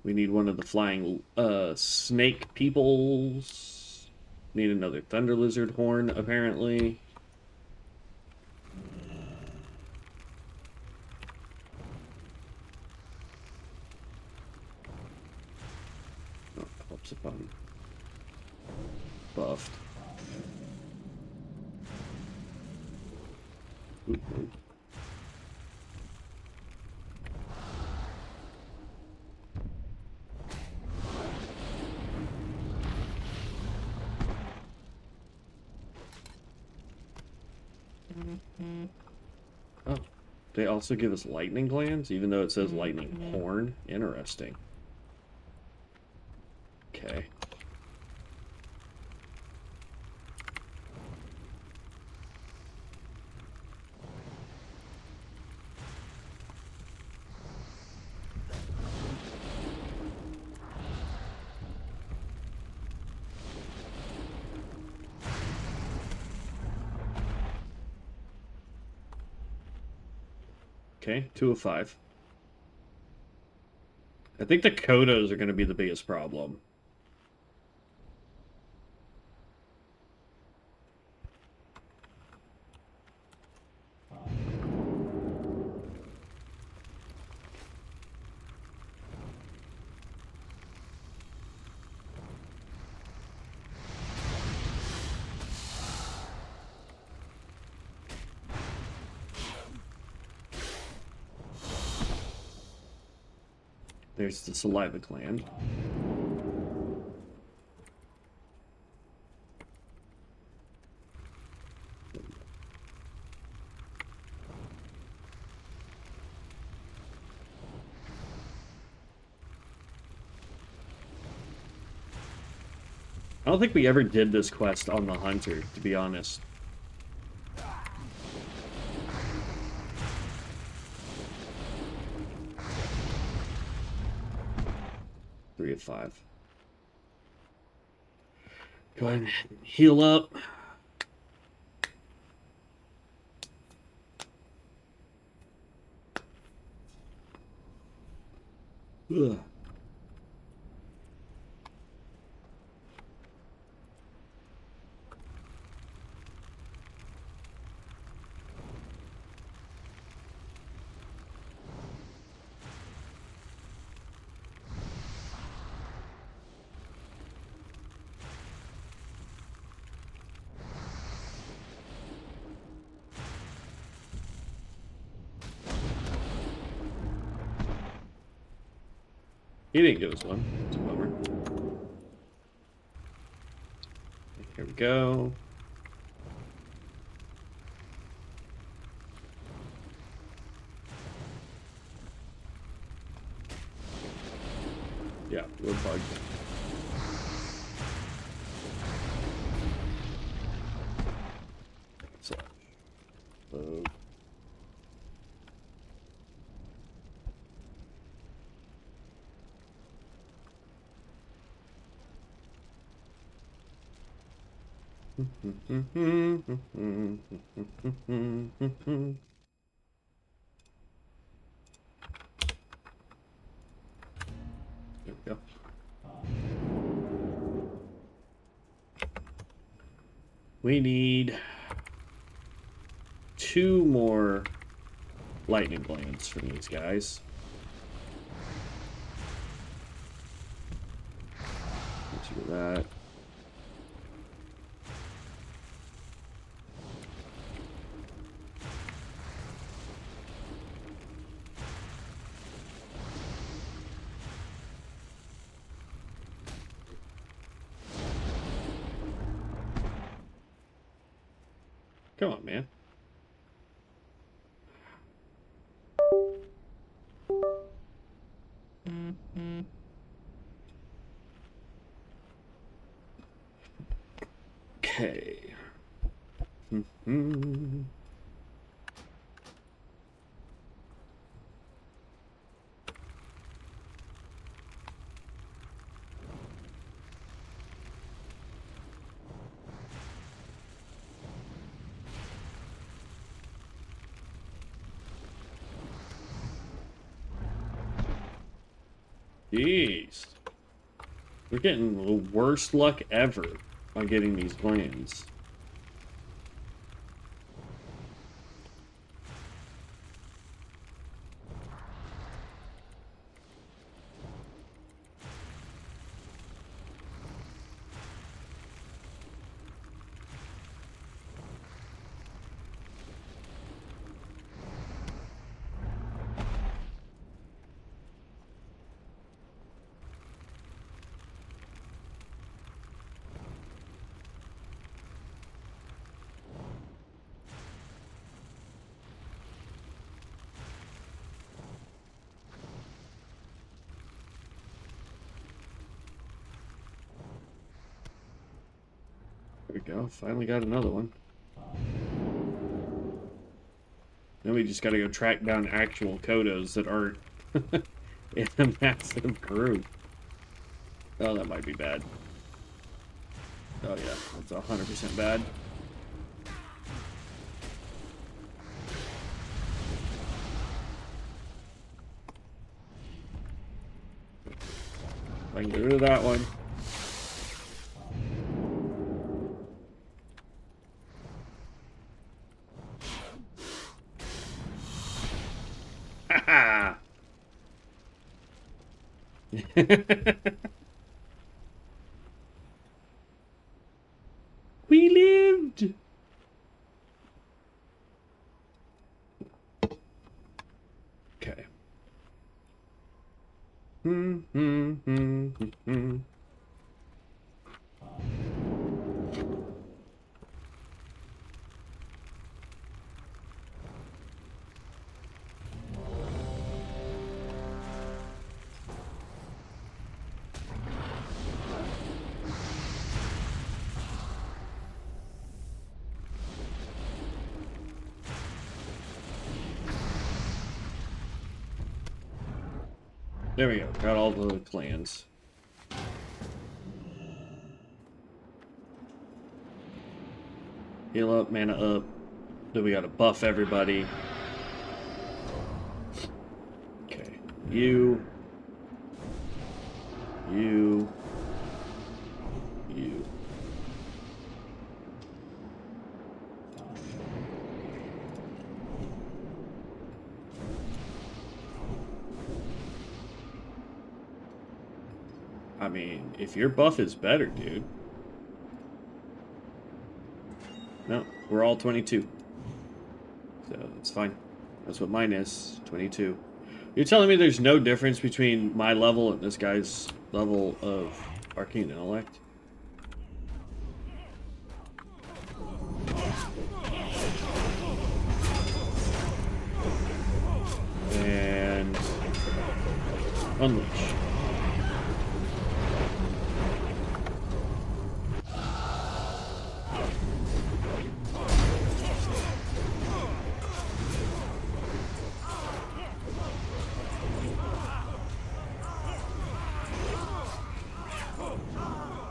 We need one of the flying snake peoples. Need another thunder lizard horn, apparently. Oh, helps if I'm buffed. Ooh. Oh, they also give us lightning glands, even though it says lightning horn. Interesting. Okay. Okay, 2 of 5. I think the Kodos are going to be the biggest problem. There's the saliva gland. I don't think we ever did this quest on the hunter, to be honest. Three of 5. Go ahead and heal up. Ugh. He didn't give us one. It's a bummer. Here we go. Yeah, we're bugged. So, load. There we go. We need 2 more lightning glands from these guys. Let's do that. Come on, man. Okay. Jeez. We're getting the worst luck ever on getting these glands. we go. Finally got another one. Then we just gotta go track down actual Kodos that aren't in a massive group. Oh, that might be bad. Oh yeah, that's 100% bad. I can get rid of that one. Ha We lived! Okay. There we go. Got all the clans. Heal up, mana up. Then we gotta buff everybody. Okay. You. I mean, if your buff is better, dude. No, we're all 22. So, it's fine. That's what mine is, 22. You're telling me there's no difference between my level and this guy's level of Arcane Intellect? And... Unleash.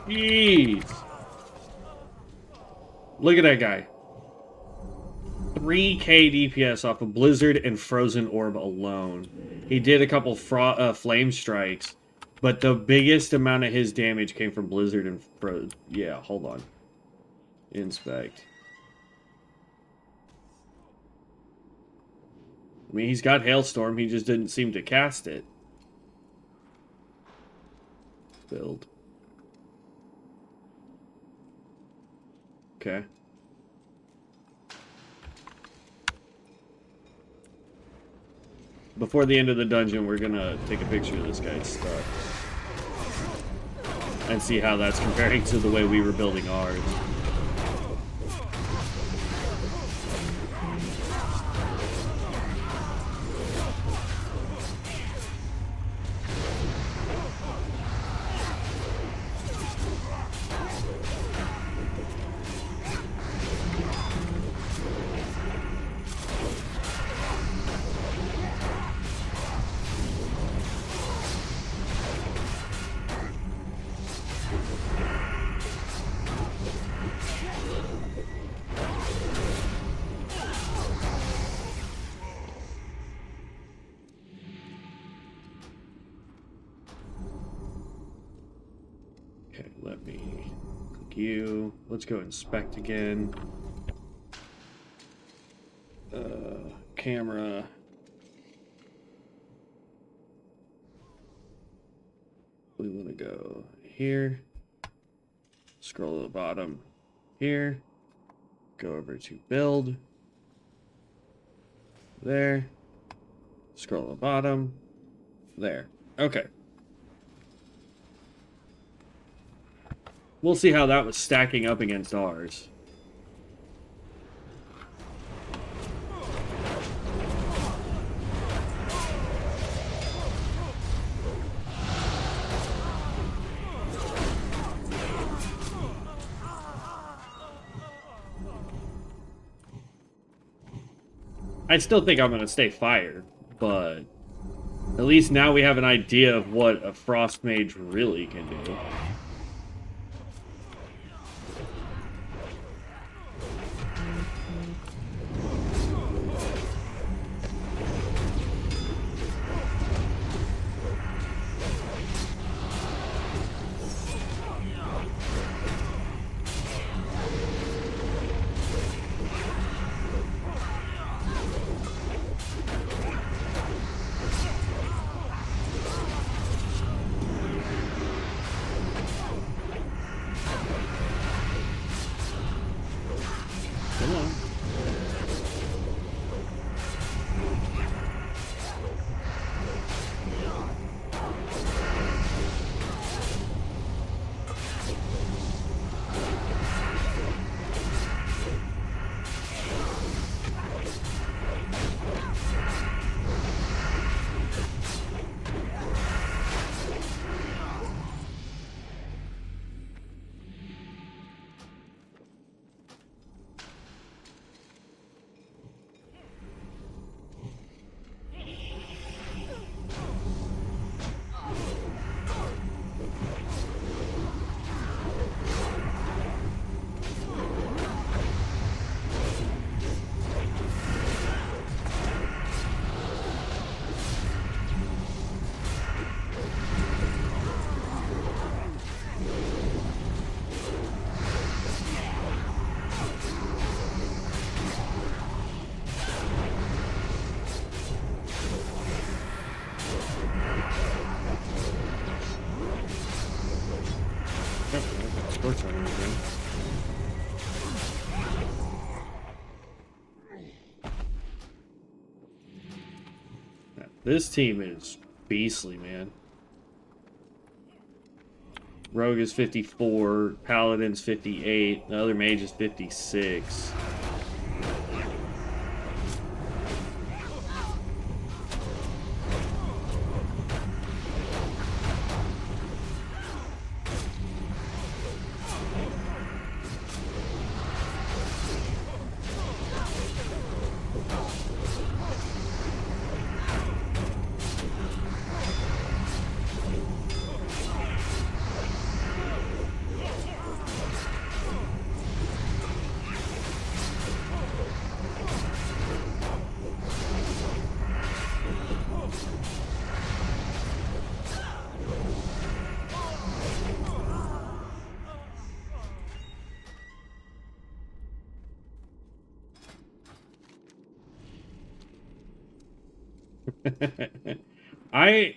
Jeez. Look at that guy. 3k DPS off of Blizzard and Frozen Orb alone. He did a couple Flame Strikes, but the biggest amount of his damage came from Blizzard and Frozen. Yeah, hold on. Inspect. I mean, he's got Hailstorm, he just didn't seem to cast it. Build. Okay. Before the end of the dungeon, we're gonna take a picture of this guy's stuff. And see how that's comparing to the way we were building ours. Okay, let me click you. Let's go inspect again. Camera. We want to go here. Scroll to the bottom here. Go over to build. There. Scroll to the bottom. There. Okay. We'll see how that was stacking up against ours. I still think I'm going to stay fire, but at least now we have an idea of what a frost mage really can do. Come on. Sports on again. This team is beastly, man. Rogue is 54, Paladin's 58, the other mage is 56.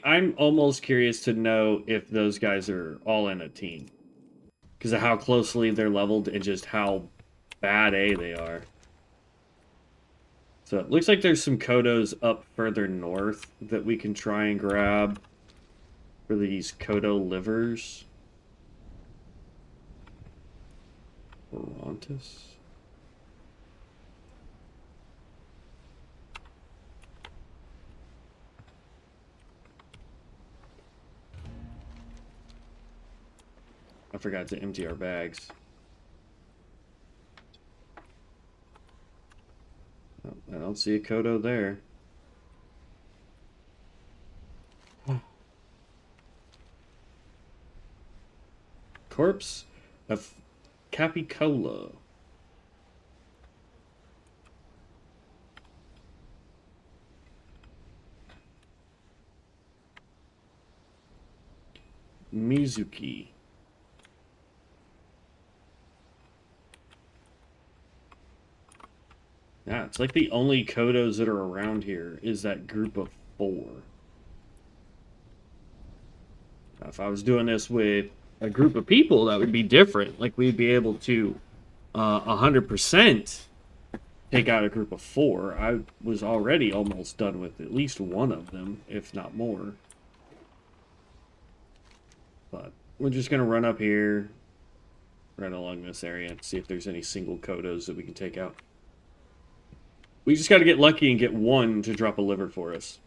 I'm almost curious to know if those guys are all in a team. Because of how closely they're leveled and just how bad A they are. So it looks like there's some Kodos up further north that we can try and grab for these Kodo livers. Orontis. I forgot to empty our bags. Oh, I don't see a Kodo there. Corpse of Capicola. Mizuki. Yeah, it's like the only Kodos that are around here is that group of 4. Now, if I was doing this with a group of people, that would be different. Like, we'd be able to 100% take out a group of 4. I was already almost done with at least one of them, if not more. But we're just going to run up here, run along this area, and see if there's any single Kodos that we can take out. We just got to get lucky and get one to drop a liver for us.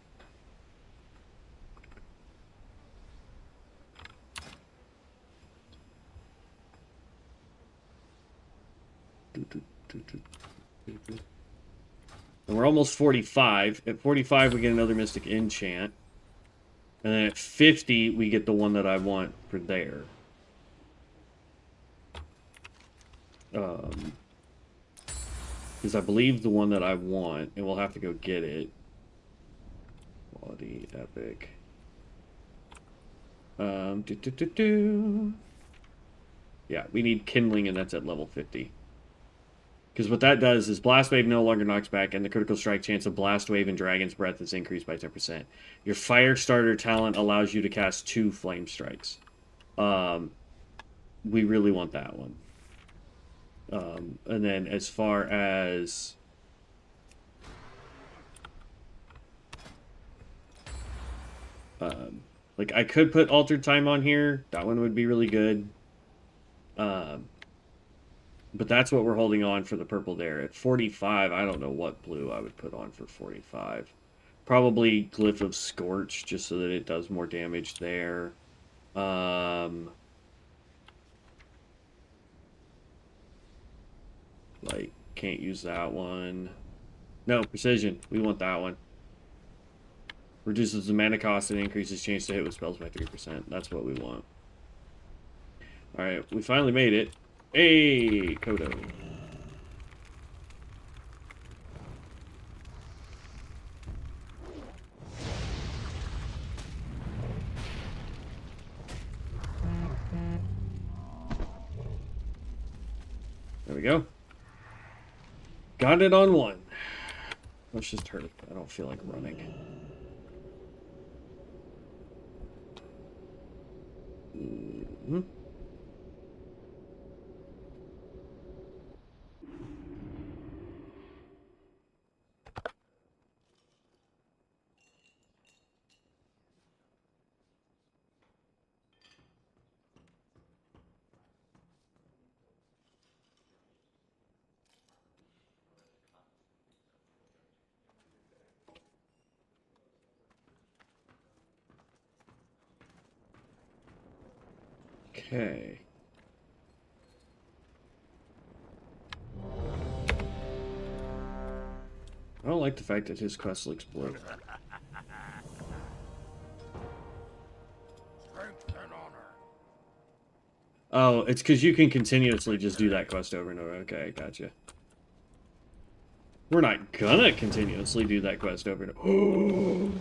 And we're almost 45. At 45, we get another Mystic Enchant. And then at 50, we get the one that I want for there. Because I believe the one that I want, and we'll have to go get it. Quality, epic. Yeah, we need kindling, and that's at level 50. Because what that does is Blast Wave no longer knocks back, and the critical strike chance of Blast Wave and Dragon's Breath is increased by 10%. Your Fire Starter talent allows you to cast 2 Flame Strikes. We really want that one. And then as far as... like, I could put Altered Time on here. That one would be really good. But that's what we're holding on for the purple there. At 45, I don't know what blue I would put on for 45. Probably Glyph of Scorch, just so that it does more damage there. Like, can't use that one. No, Precision. We want that one. Reduces the mana cost and increases chance to hit with spells by 3%. That's what we want. Alright, we finally made it. Hey, Kodo. There we go. Got it on one. Let's just hurt it. I don't feel like running. Mm-hmm. Okay. I don't like the fact that his quest looks blue. Oh, it's because you can continuously just do that quest over and over. Okay, gotcha. We're not gonna continuously do that quest over and over.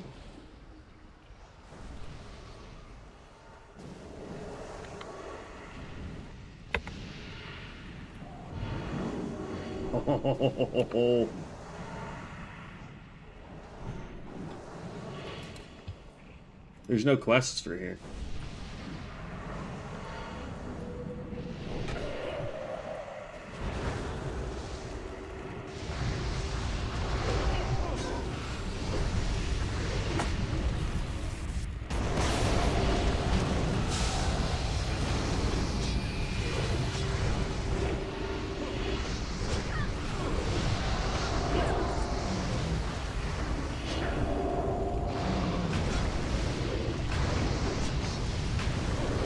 Oh. There's no quests for here.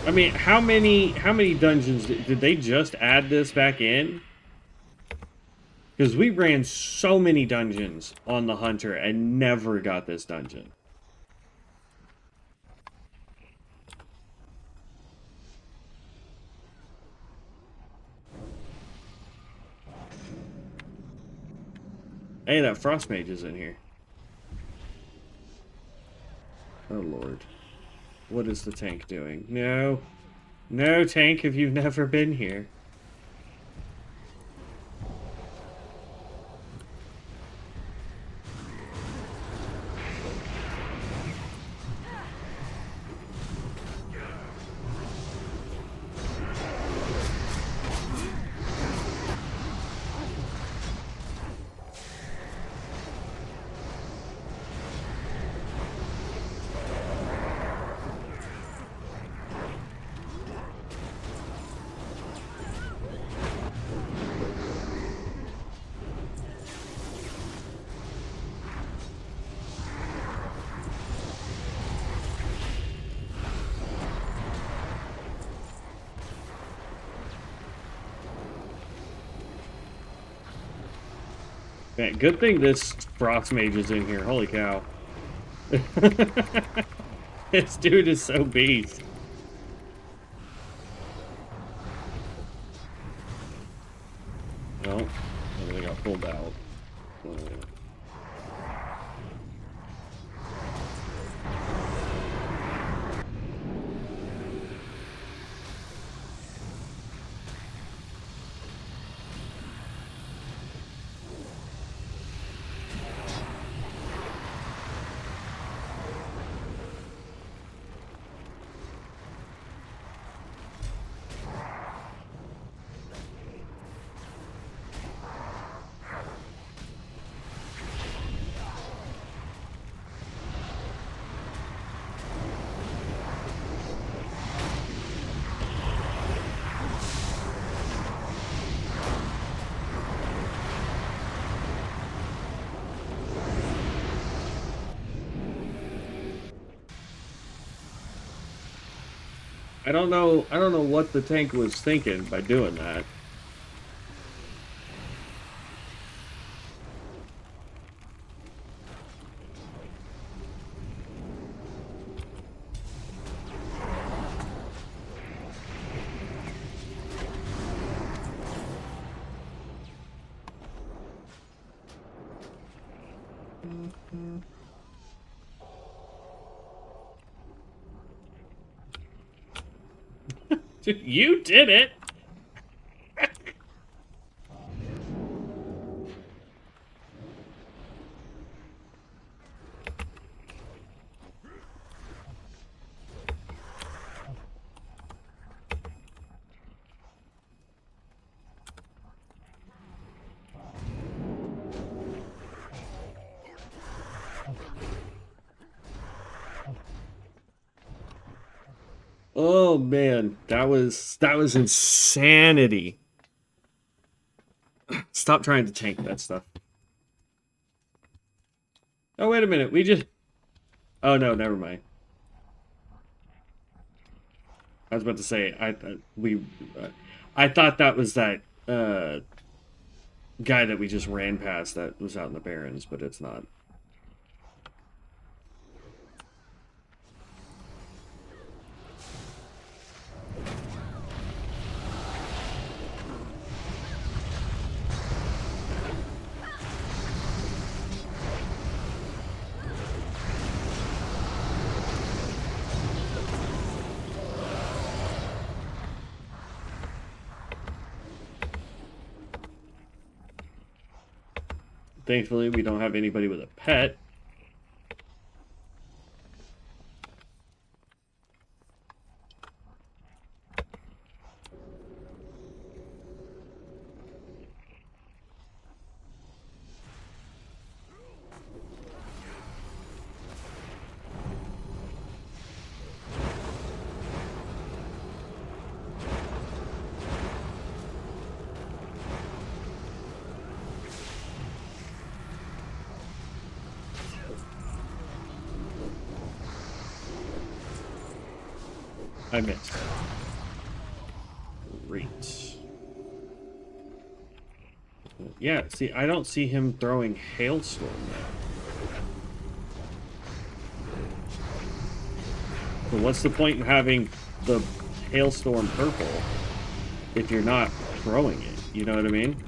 I mean, how many dungeons did they just add this back in? Because we ran so many dungeons on the Hunter and never got this dungeon. Hey, that Frost Mage is in here. Oh, Lord. What is the tank doing? No. No, tank, if you've never been here. Man, good thing this Frost Mage is in here. Holy cow. This dude is so beast. Well, they got pulled out. I don't know what the tank was thinking by doing that. You did it. Oh man, that was insanity. Stop trying to tank that stuff. Oh wait a minute, we just. Oh no, never mind. I was about to say I thought that was that guy that we just ran past that was out in the Barrens, but it's not. Thankfully, we don't have anybody with a pet. I missed. Great. Yeah, see, I don't see him throwing Hailstorm now. So what's the point in having the Hailstorm purple if you're not throwing it? You know what I mean?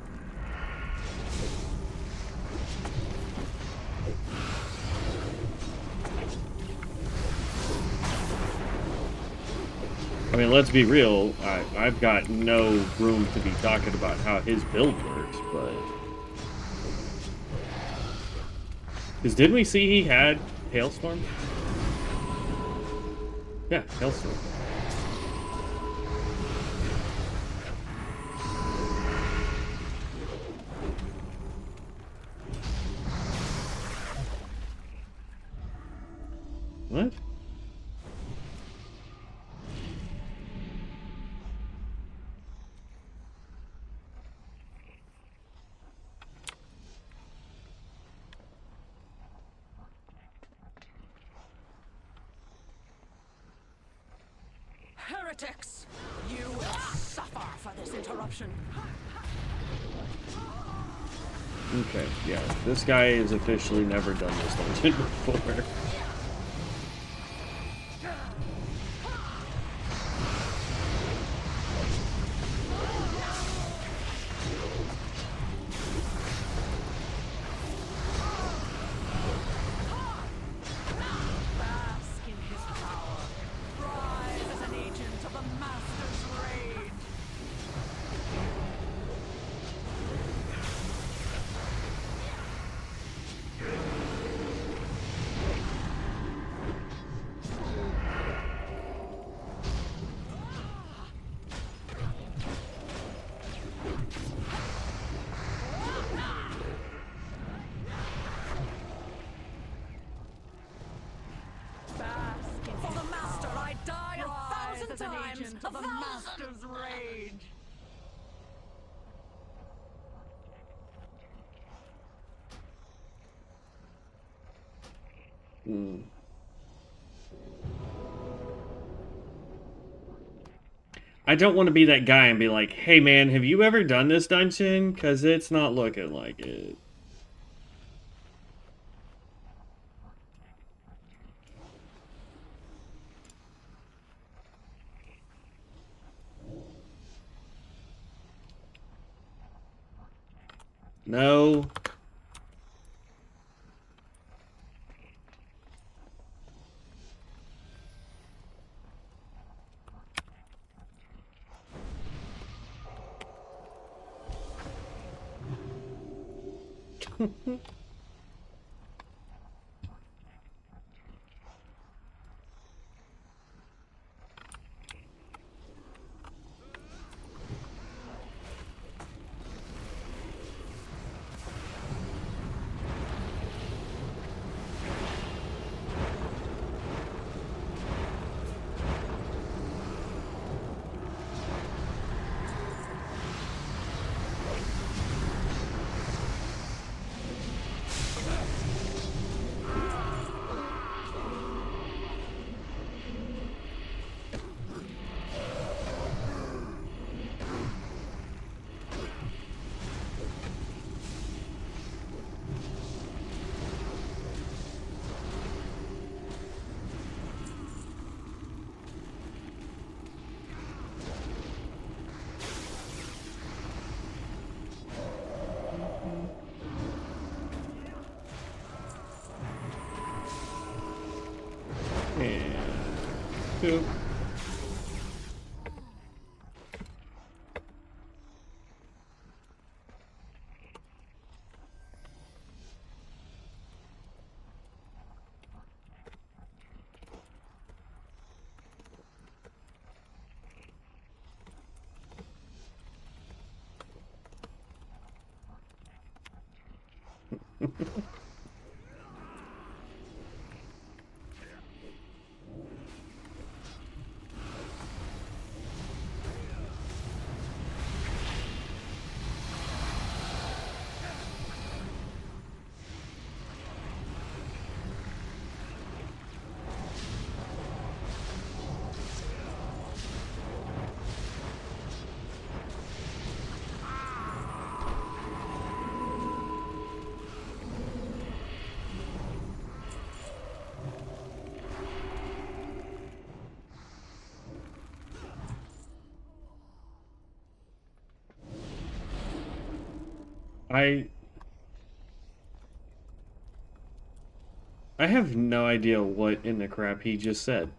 I mean, let's be real, I've got no room to be talking about how his build works, but... Because didn't we see he had Hailstorm? Yeah, Hailstorm. What? Heretics! You will suffer for this interruption. Okay, yeah. This guy has officially never done this dungeon before. Bask in his power. Rise as an agent of the Master's rage. Bask in For the Master, I die 1,000 times of the Master's rage. I don't want to be that guy and be like, hey man, have you ever done this dungeon? Because it's not looking like it. No. And two. I have no idea what in the crap he just said.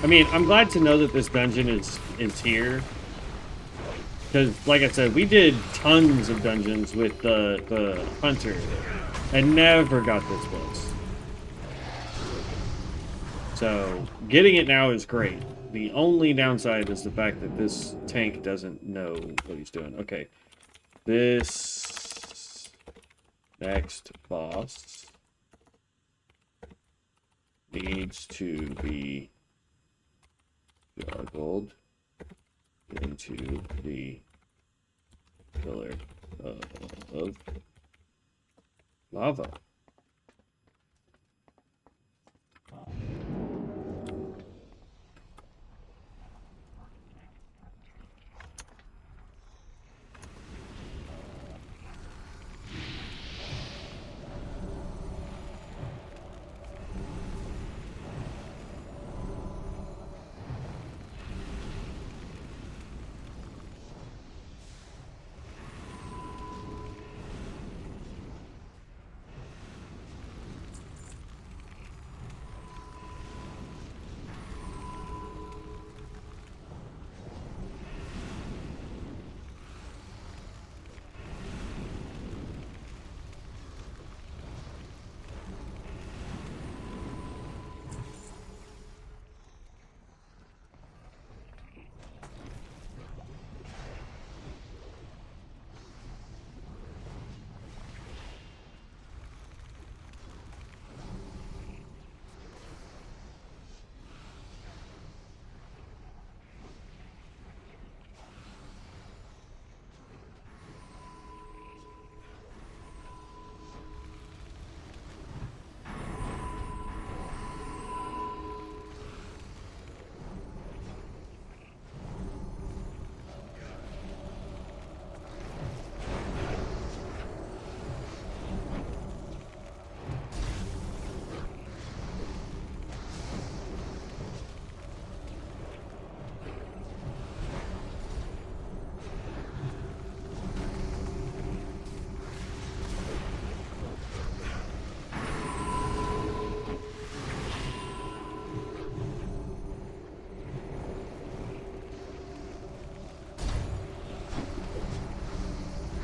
I mean, I'm glad to know that this dungeon is here. Because, like I said, we did tons of dungeons with the hunter and never got this close. So, getting it now is great. The only downside is the fact that this tank doesn't know what he's doing. Okay. This next boss needs to be juggled into the pillar of lava.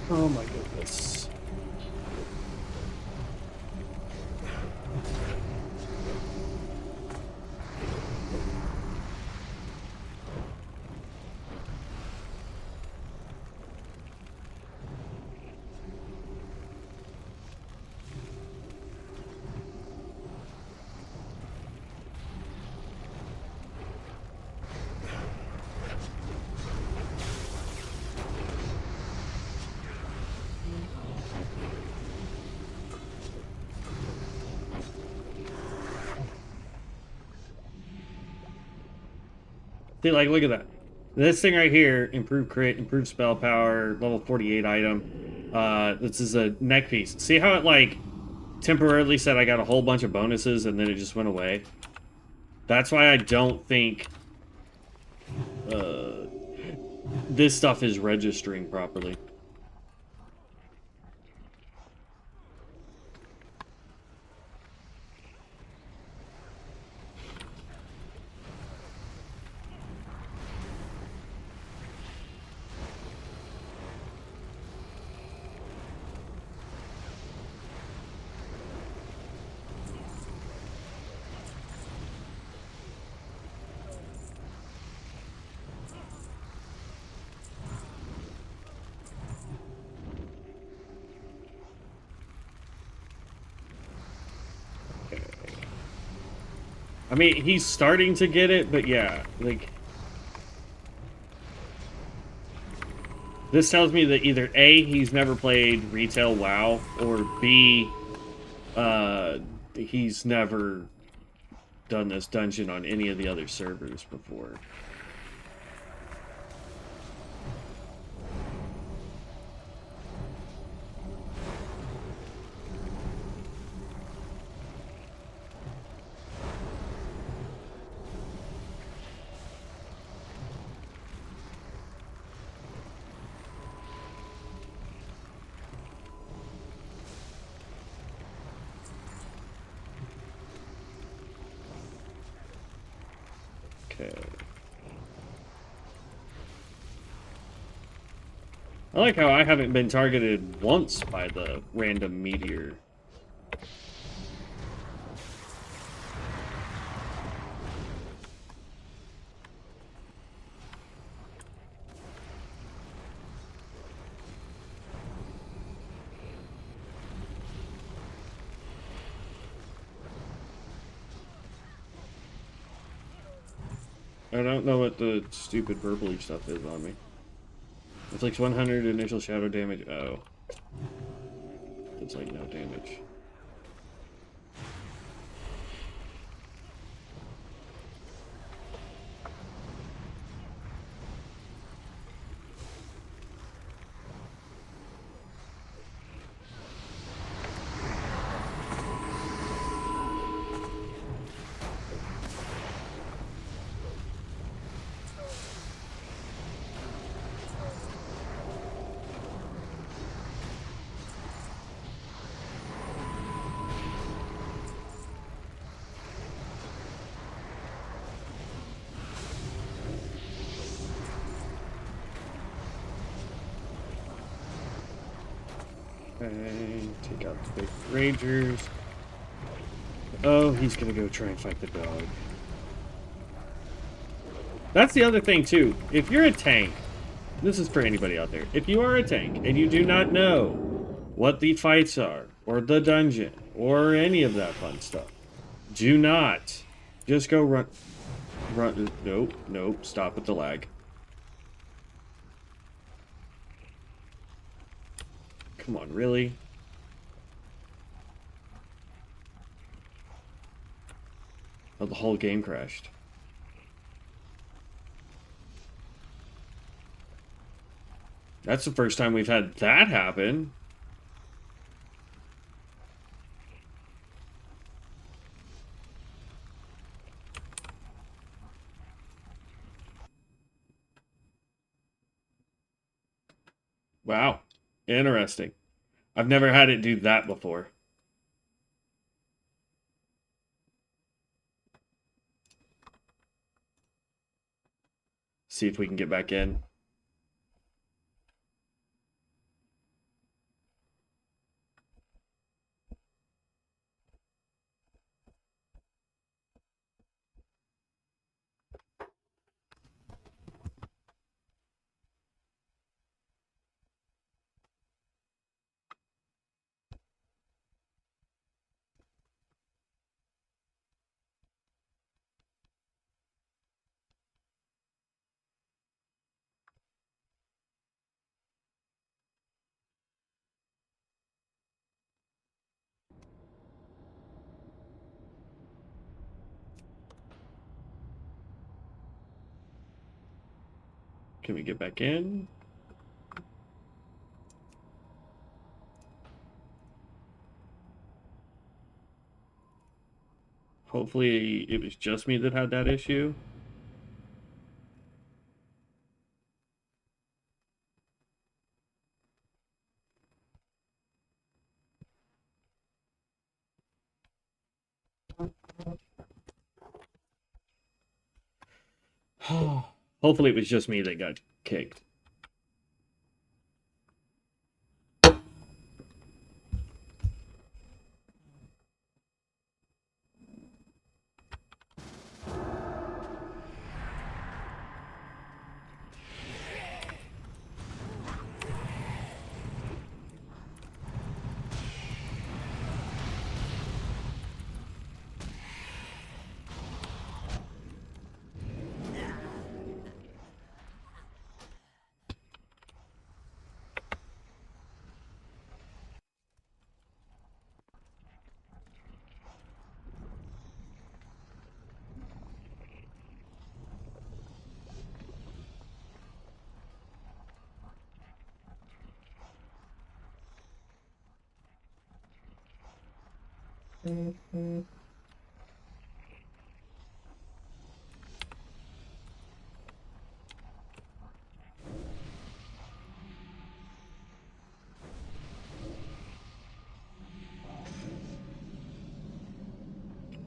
Oh my goodness. See, like, look at that. This thing right here, improved crit, improved spell power, level 48 item. This is a neck piece. See how it, like, temporarily said I got a whole bunch of bonuses and then it just went away? That's why I don't think this stuff is registering properly. I mean, he's starting to get it, but yeah, like... This tells me that either A, he's never played retail WoW, or B, he's never done this dungeon on any of the other servers before. Okay. I like how I haven't been targeted once by the random meteor. I don't know what the stupid purpley stuff is on me. Inflicts 100 initial shadow damage. Oh. It's like no damage. Okay, take out the big ragers. Oh, he's gonna go try and fight the dog. That's the other thing, too. If you're a tank, this is for anybody out there. If you are a tank and you do not know what the fights are, or the dungeon, or any of that fun stuff, do not just go run. Nope, nope, stop with the lag. Come on, really? Oh, the whole game crashed. That's the first time we've had that happen. Wow. Interesting. I've never had it do that before. See if we can get back in. Can we get back in? Hopefully it was just me that had that issue. Hopefully it was just me that got kicked.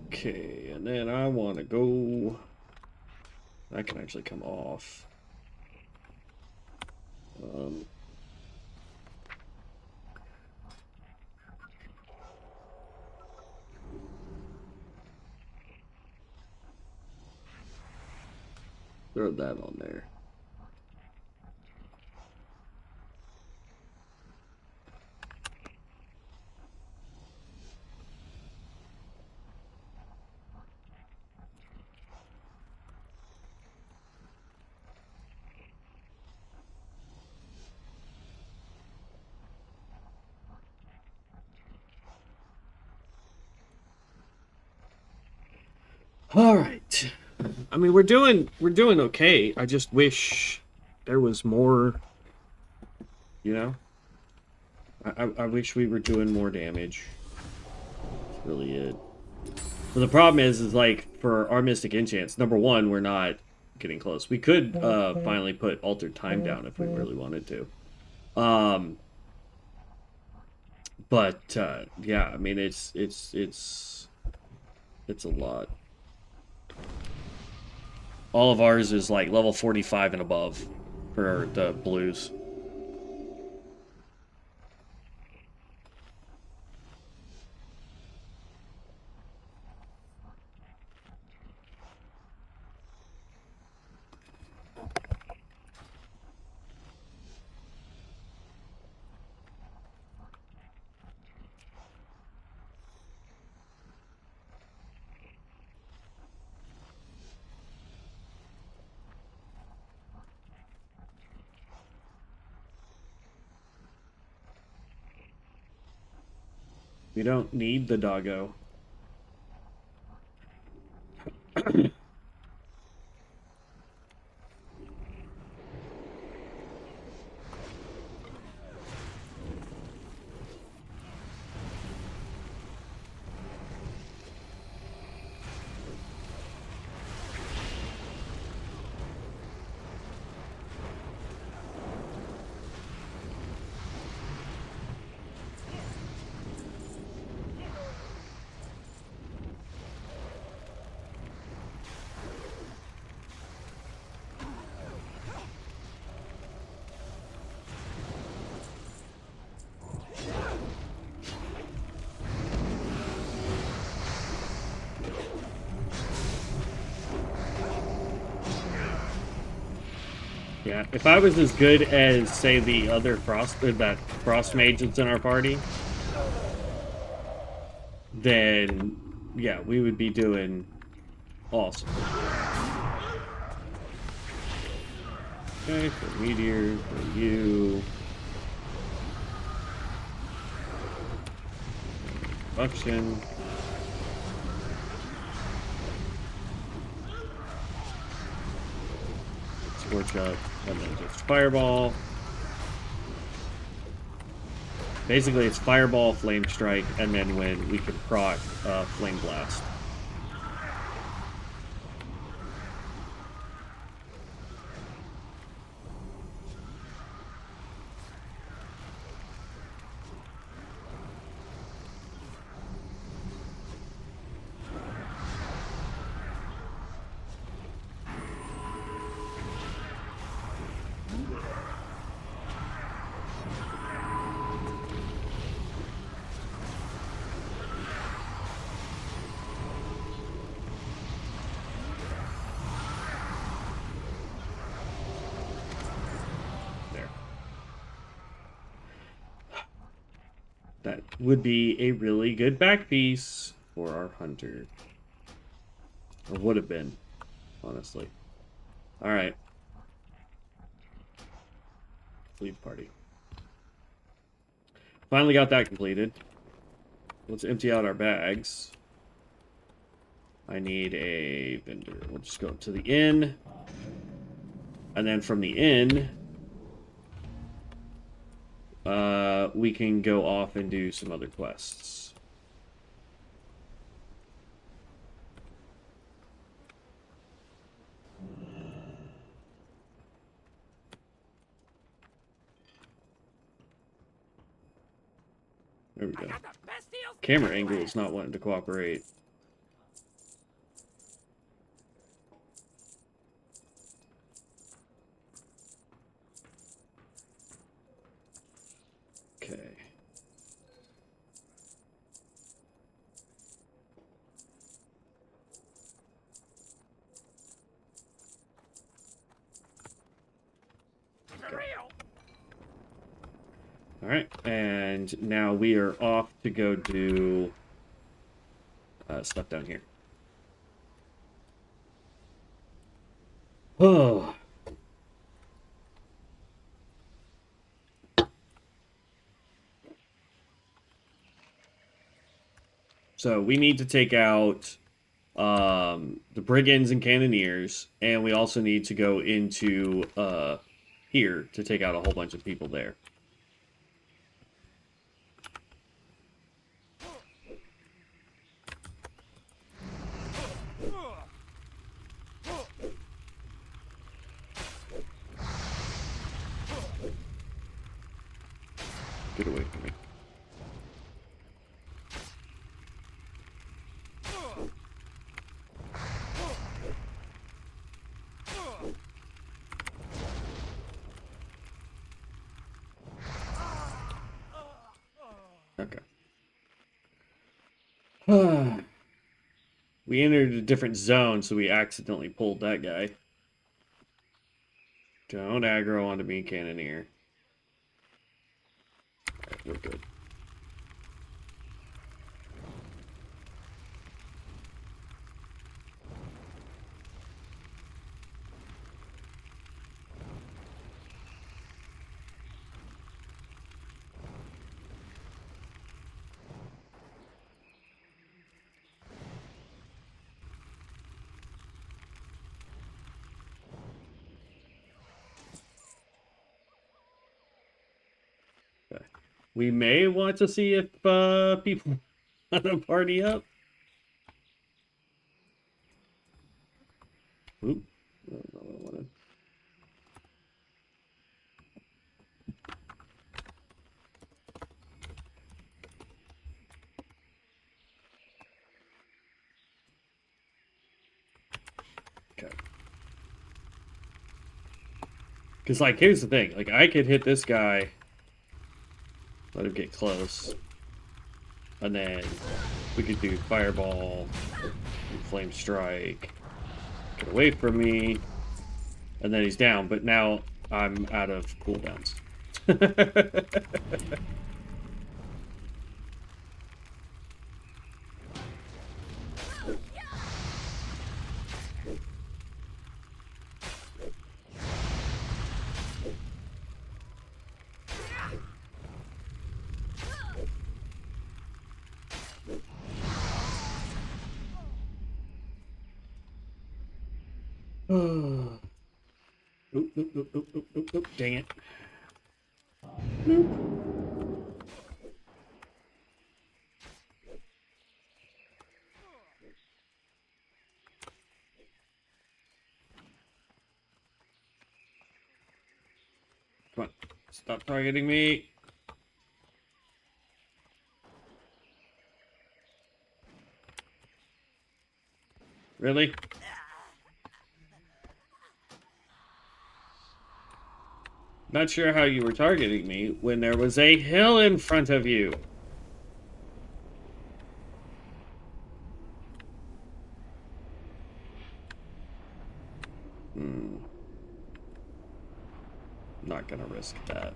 Okay, and then I want to go That can actually come off. Throw that on there. All right. I mean, we're doing okay. I just wish there was more, you know? I wish we were doing more damage. That's really it. But the problem is like, for our Mystic Enchants, number one, we're not getting close. We could finally put Altered Time down if we really wanted to. But yeah, I mean, it's a lot. All of ours is like level 45 and above for the blues. We don't need the doggo. Yeah, if I was as good as, say, the other that Frost Mage that's in our party, then, yeah, we would be doing awesome. Okay, for Meteor, for you. Buction. Scorch up, and then just Fireball. Basically, it's Fireball, Flame Strike, and then when we can proc Flame Blast. That would be a really good back piece for our hunter. Or would have been, honestly. Alright. Leave party. Finally got that completed. Let's empty out our bags. I need a vendor. We'll just go up to the inn. And then from the inn, we can go off and do some other quests. There we go. Camera angle is not wanting to cooperate. Okay. All right, and now we are off to go do stuff down here. Oh. So we need to take out the brigands and cannoneers, and we also need to go into here to take out a whole bunch of people there. Get away from me. Okay. We entered a different zone, so we accidentally pulled that guy. Don't aggro onto me, Cannoneer. Alright, we're good. Okay. We may want to see if people want to party up. Oop. I don't know what I wanted. Okay. Because, like, here's the thing. Like, I could hit this guy, let him get close, and then we could do Fireball, Flame Strike, get away from me, and then he's down. But now I'm out of cooldowns. Oop, oop, oop, oop, oop, oop, oop. Dang it. Come on. Stop targeting me. Really? Not sure how you were targeting me when there was a hill in front of you. Not gonna risk that.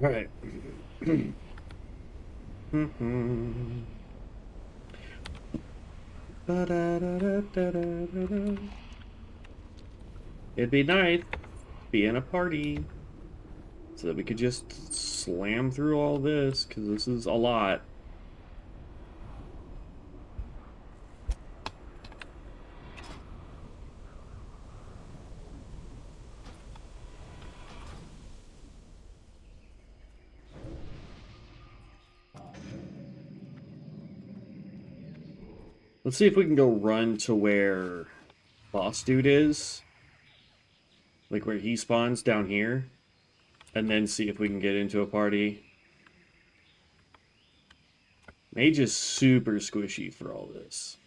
All right. It'd be nice to be in a party so that we could just slam through all this, because this is a lot. Let's see if we can go run to where Boss Dude is. Like where he spawns down here. And then see if we can get into a party. Mage is super squishy for all this.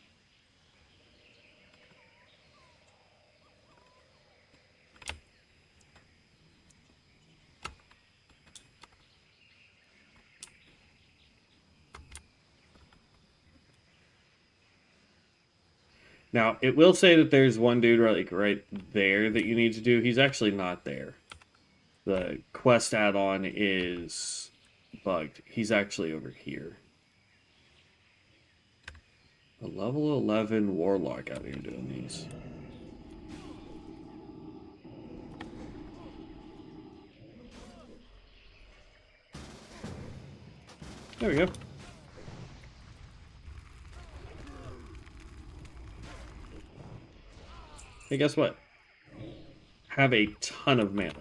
Now, it will say that there's one dude right there that you need to do. He's actually not there. The quest add-on is bugged. He's actually over here. A level 11 warlock out here doing these. There we go. Hey, guess what? Have a ton of mana.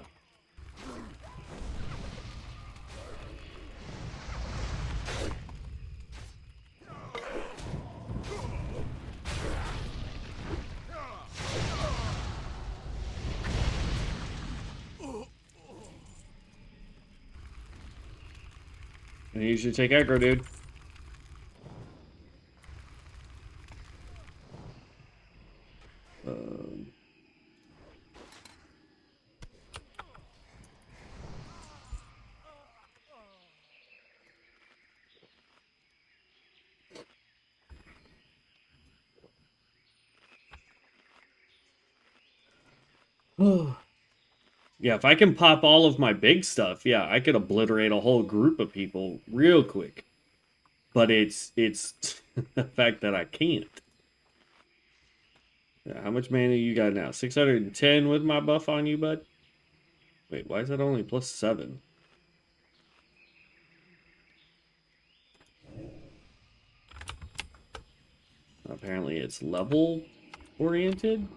And you usually take aggro, dude. Yeah, if I can pop all of my big stuff, yeah, I could obliterate a whole group of people real quick. But it's the fact that I can't. Yeah, how much mana you got now? 610 with my buff on you, bud? Wait, why is that only +7? Apparently it's level oriented.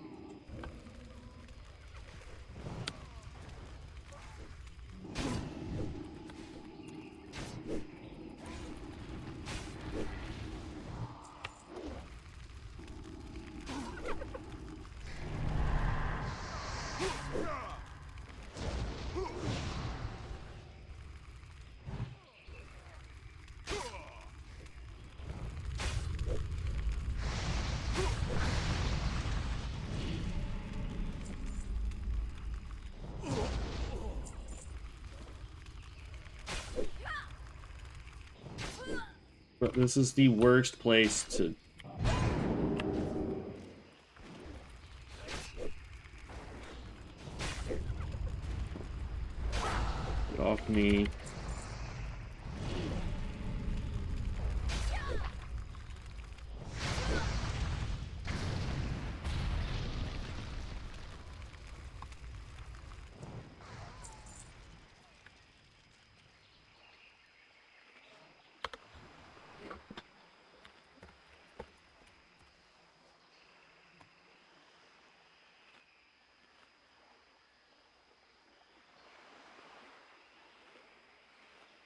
But this is the worst place to... Get off me.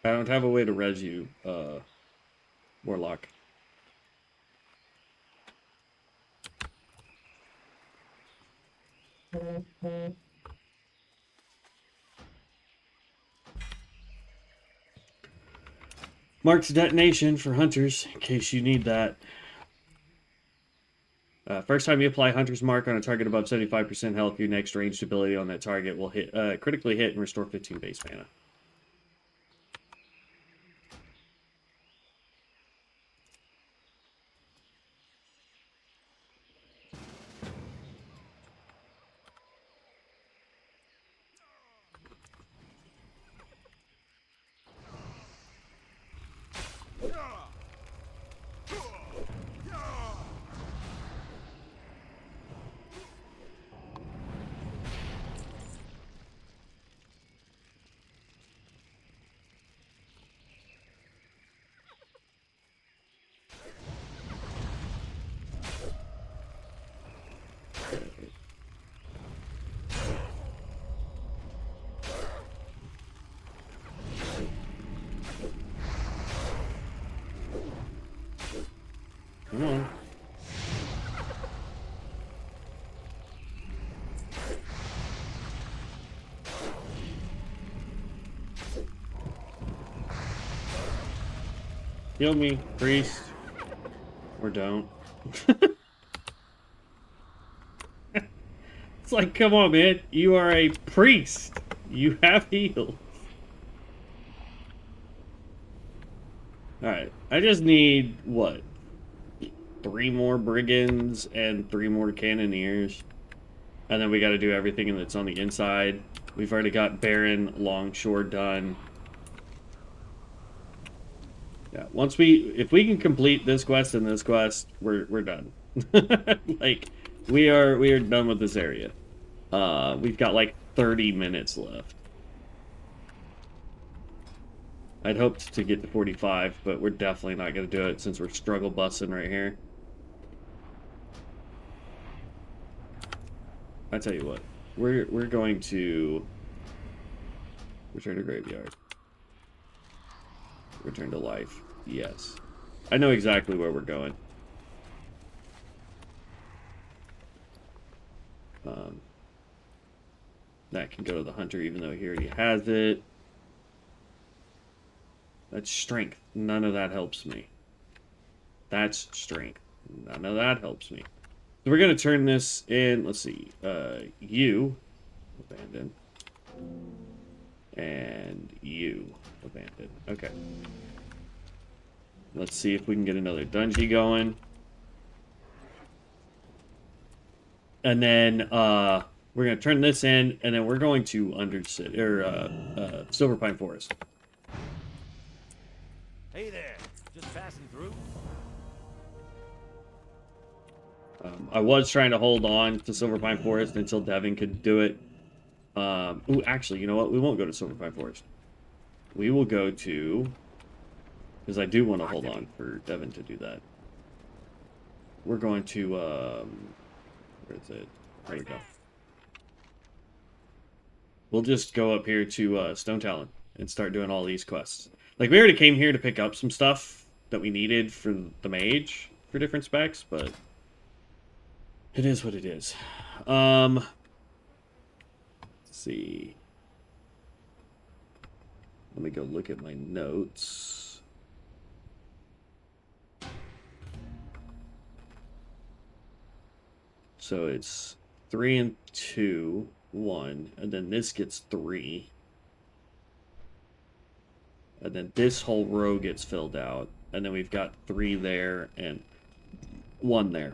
I don't have a way to res you, Warlock. Marked detonation for hunters, in case you need that. First time you apply Hunter's Mark on a target above 75% health, your next ranged ability on that target will hit, critically hit and restore 15 base mana. Come on. Heal me, priest. Or don't. It's like, come on, man. You are a priest. You have healed. Alright. I just need, what? 3 more brigands and 3 more cannoneers. And then we got to do everything that's on the inside. We've already got Baron Longshore done. Yeah, if we can complete this quest and this quest, we're done. Like, we are done with this area. We've got like 30 minutes left. I'd hoped to get to 45, but we're definitely not going to do it since we're struggle bussing right here. I tell you what, we're going to return to graveyard. Return to life. Yes. I know exactly where we're going. That can go to the hunter even though he already has it. That's strength. None of that helps me. That's strength. None of that helps me. So we're going to turn this in. Let's see. You. Abandon. And you. Abandon. Okay. Let's see if we can get another dungeon going. And then we're going to turn this in, and then we're going to Silver Pine Forest. Hey there, just passing through. I was trying to hold on to Silver Pine Forest until Devin could do it. Ooh, actually, you know what? We won't go to Silver Pine Forest. We will go to... Because I do want to hold on for Devin to do that. We're going to... where is it? There we go. We'll just go up here to Stone Talon and start doing all these quests. Like, we already came here to pick up some stuff that we needed for the mage for different specs, but it is what it is. Let's see. Let me go look at my notes. So it's 3 and 2, 1, and then this gets 3. And then this whole row gets filled out. And then we've got 3 there and 1 there.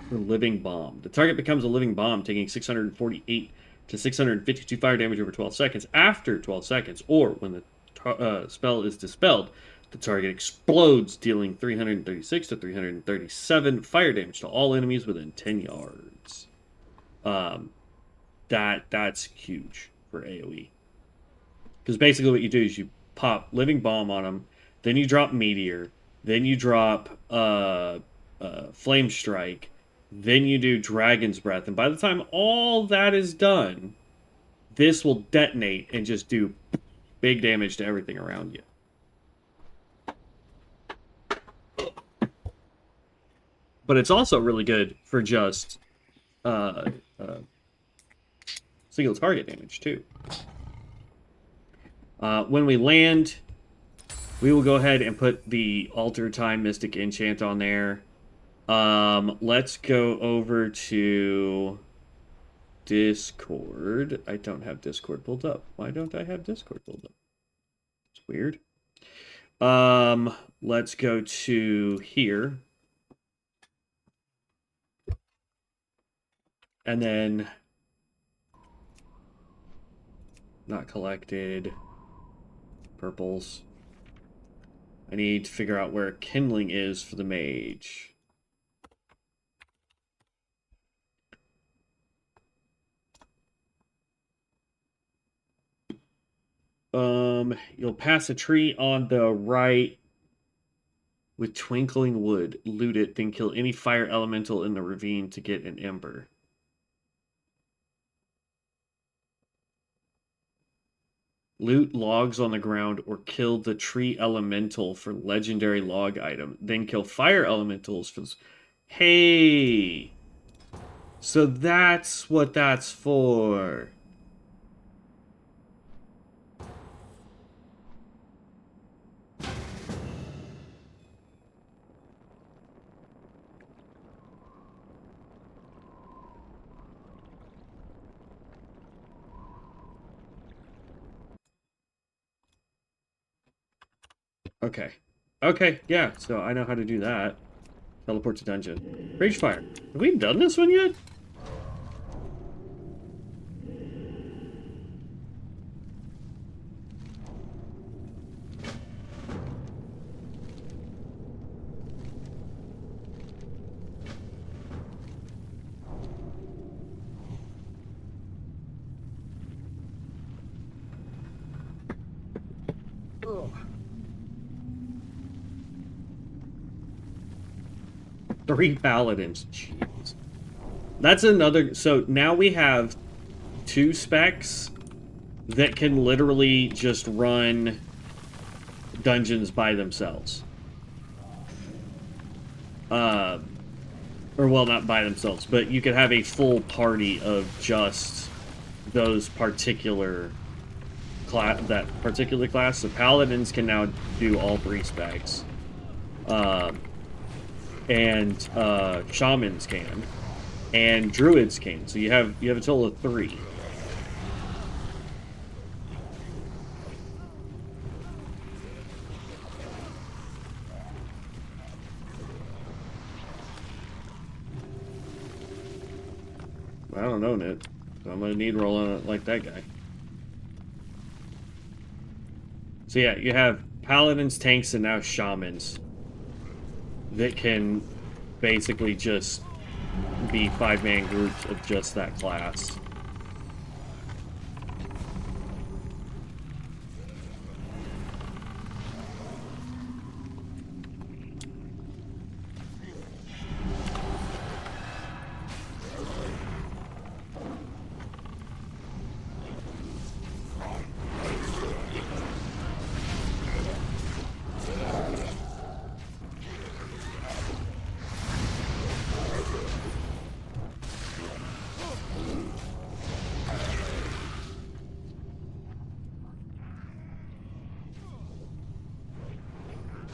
For Living Bomb. The target becomes a living bomb, taking 648 to 652 fire damage over 12 seconds. After 12 seconds, or when the spell is dispelled, the target explodes, dealing 336 to 337 fire damage to all enemies within 10 yards. That's huge for AoE. Because basically what you do is you pop Living Bomb on them, then you drop Meteor, then you drop Flame Strike, then you do Dragon's Breath, and by the time all that is done, this will detonate and just do big damage to everything around you. But it's also really good for just single target damage, too. When we land, we will go ahead and put the Alter Time Mystic Enchant on there. Let's go over to Discord. I don't have Discord pulled up. Why don't I have Discord pulled up? It's weird. Let's go to here. And then not collected. Purples. I need to figure out where kindling is for the mage. You'll pass a tree on the right with twinkling wood. Loot it, then kill any fire elemental in the ravine to get an ember. Loot logs on the ground or kill the tree elemental for legendary log item. Then kill fire elementals for... Hey! So that's what that's for. Okay. Okay, yeah, so I know how to do that. Teleport to dungeon. Rage fire. Have we done this one yet? Ugh. 3 paladins. Jeez. That's another... So now we have 2 specs that can literally just run dungeons by themselves. Or, well, not by themselves, but you could have a full party of just those particular... that particular class. So paladins can now do all 3 specs. And shamans can, and druids can. So you have a total of 3. I don't own it, so I'm gonna need roll on it like that guy. So yeah, you have paladins, tanks, and now shamans that can basically just be 5-man groups of just that class.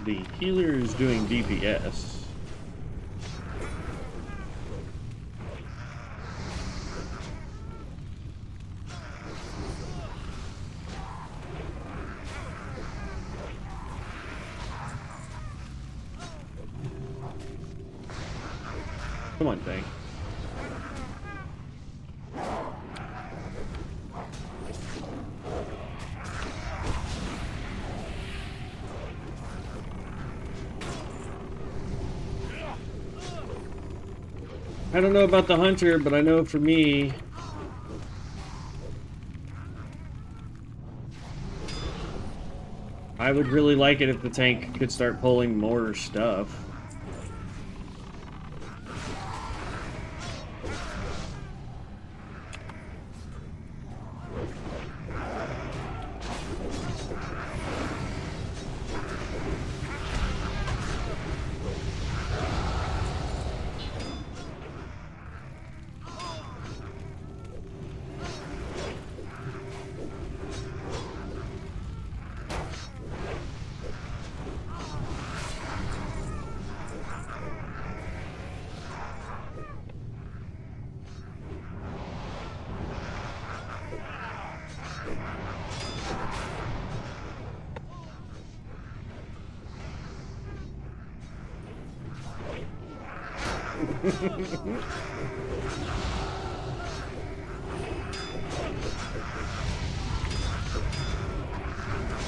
The healer is doing DPS. Come on, thing. I don't know about the hunter, but I know for me... I would really like it if the tank could start pulling more stuff.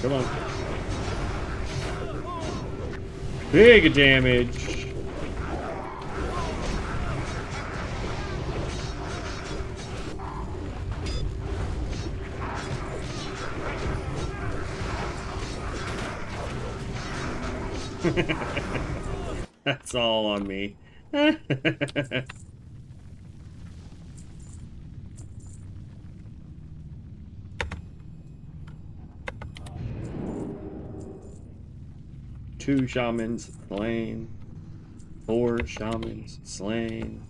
Come on. Big damage. That's all on me. Two shamans slain. 4 shamans slain.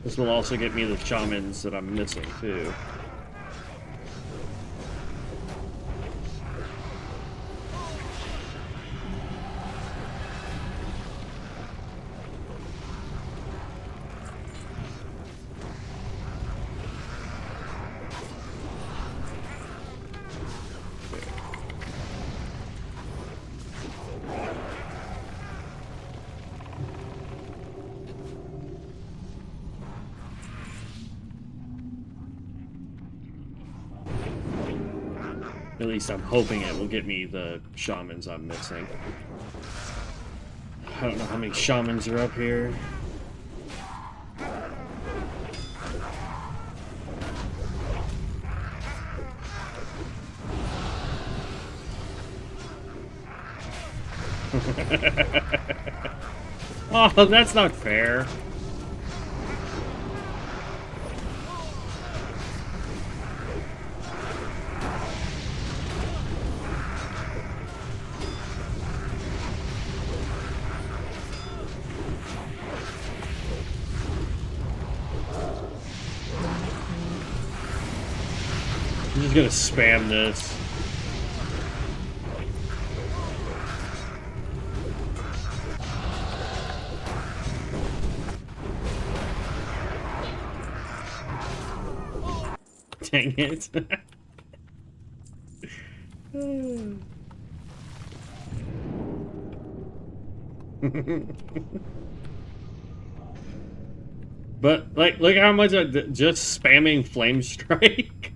This will also get me the shamans that I'm missing, too. At least I'm hoping it will get me the shamans I'm missing. I don't know how many shamans are up here. Oh, that's not fair. I'm just gonna spam this. Dang it. But, like, look how much I just spamming Flame Strike.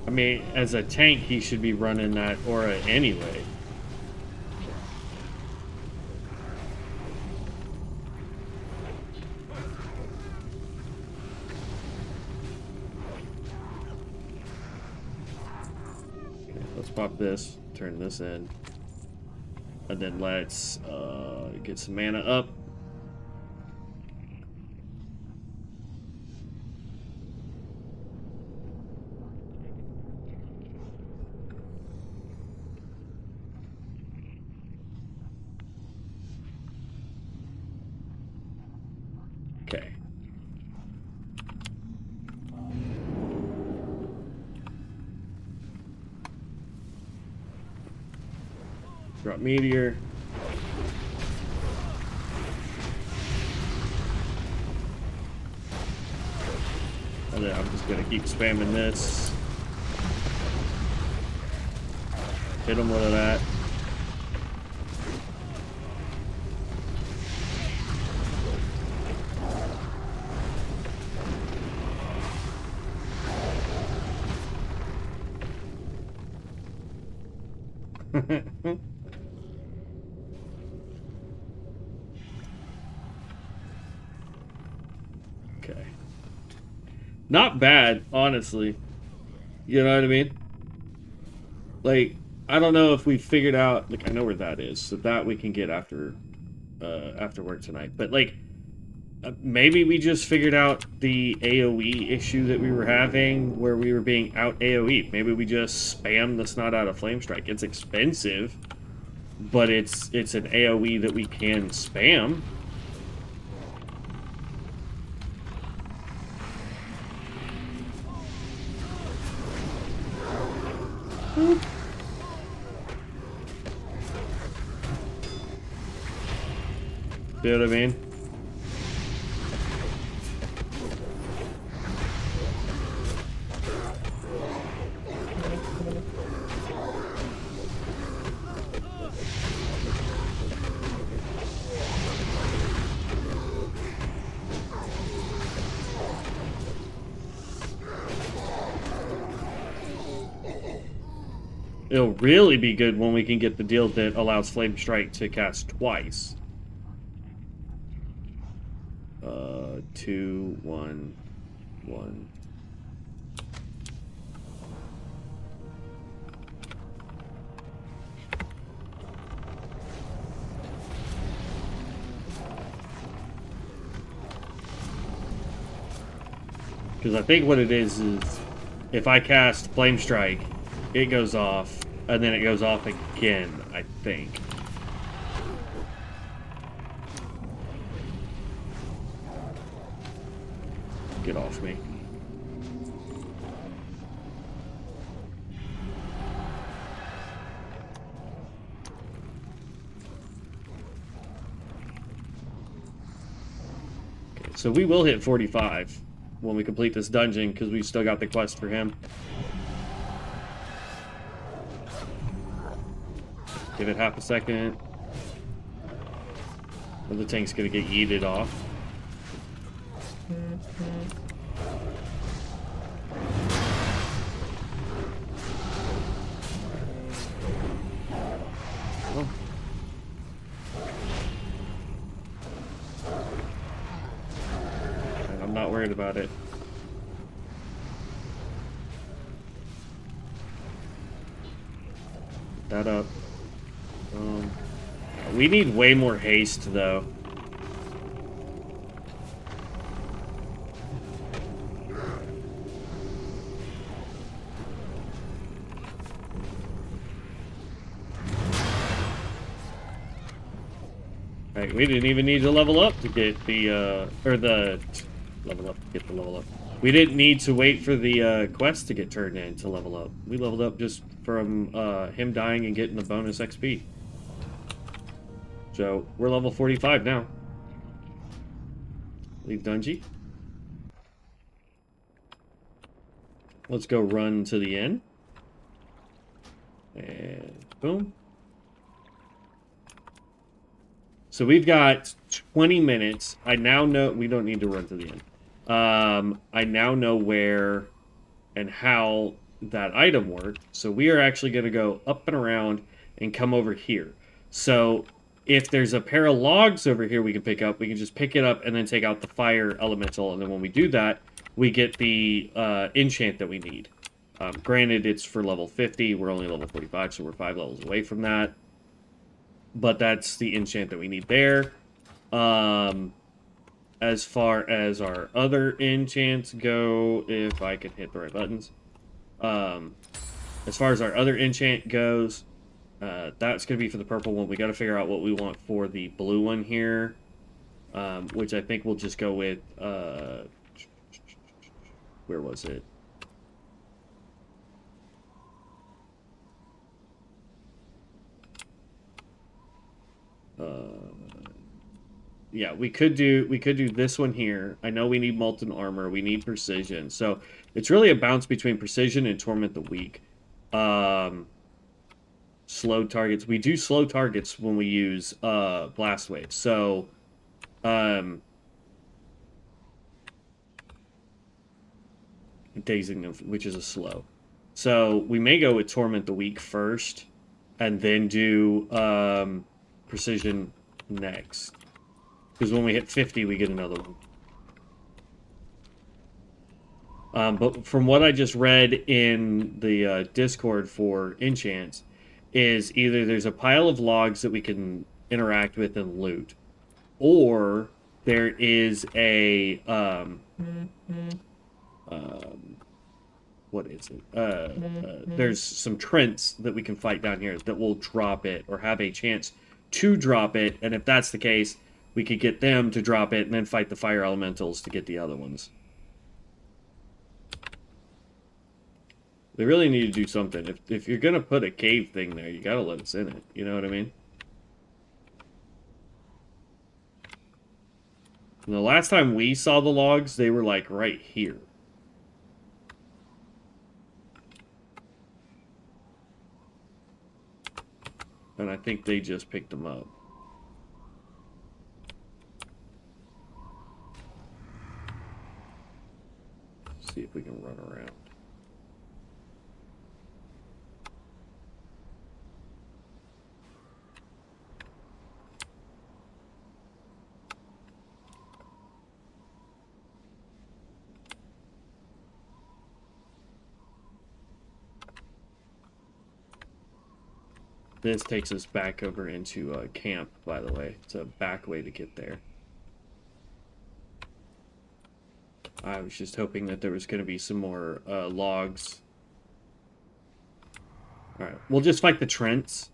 I mean, as a tank, he should be running that aura anyway. Okay, let's pop this, turn this in, and then let's get some mana up. Okay. Drop meteor. And then I'm just gonna keep spamming this. Hit him with that. Okay. Not bad, honestly. You know what I mean? Like, I don't know if we figured out, like, I know where that is, so that we can get after work tonight. But, like, maybe we just figured out the AoE issue that we were having, where we were being out AoE. Maybe we just spam the snot out of Flame Strike. It's expensive, but it's an AoE that we can spam. See what I mean? It'll really be good when we can get the deal that allows Flame Strike to cast twice. 2, 1, 1. Because I think what it is if I cast Flame Strike, it goes off, and then it goes off again, I think. Get off me. Okay, so we will hit 45 when we complete this dungeon, because we've still got the quest for him. Give it half a second. Or the tank's gonna get yeeted off. Oh. And I'm not worried about it. Put that up. We need way more haste, though. Right, we didn't even need to level up to get the, level up, get the level up. We didn't need to wait for the, quest to get turned in to level up. We leveled up just from, him dying and getting the bonus XP. So, we're level 45 now. Leave Dungy. Let's go run to the inn. And boom. So we've got 20 minutes. I now know... We don't need to run to the inn. I now know where and how that item worked. So we are actually going to go up and around and come over here. So... if there's a pair of logs over here we can pick up, we can just pick it up and then take out the fire elemental. And then when we do that, we get the enchant that we need. Granted, it's for level 50. We're only level 45, so we're 5 levels away from that. But that's the enchant that we need there. As far as our other enchants go, if I can hit the right buttons. As far as our other enchant goes... that's going to be for the purple one. We got to figure out what we want for the blue one here. Which I think we'll just go with... where was it? Yeah, we could do this one here. I know we need molten armor. We need precision. So it's really a bounce between precision and torment the weak. Slow targets. We do slow targets when we use blast wave. So dazing them, which is a slow. So we may go with torment the weak first, and then do precision next. Because when we hit 50, we get another one. But from what I just read in the Discord for enchants, is either there's a pile of logs that we can interact with and loot, or there is a what is it? There's some Trents that we can fight down here that will drop it or have a chance to drop it, and if that's the case, we could get them to drop it and then fight the fire elementals to get the other ones. They really need to do something. If you're going to put a cave thing there, you got to let us in it. You know what I mean? And the last time we saw the logs, they were like right here. And I think they just picked them up. See if we can run around. This takes us back over into camp, by the way. It's a back way to get there. I was just hoping that there was going to be some more logs. Alright, we'll just fight the Trents.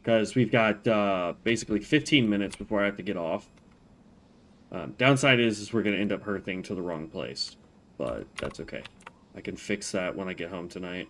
Because we've got basically 15 minutes before I have to get off. Downside is we're going to end up hearthing to the wrong place. But that's okay. I can fix that when I get home tonight.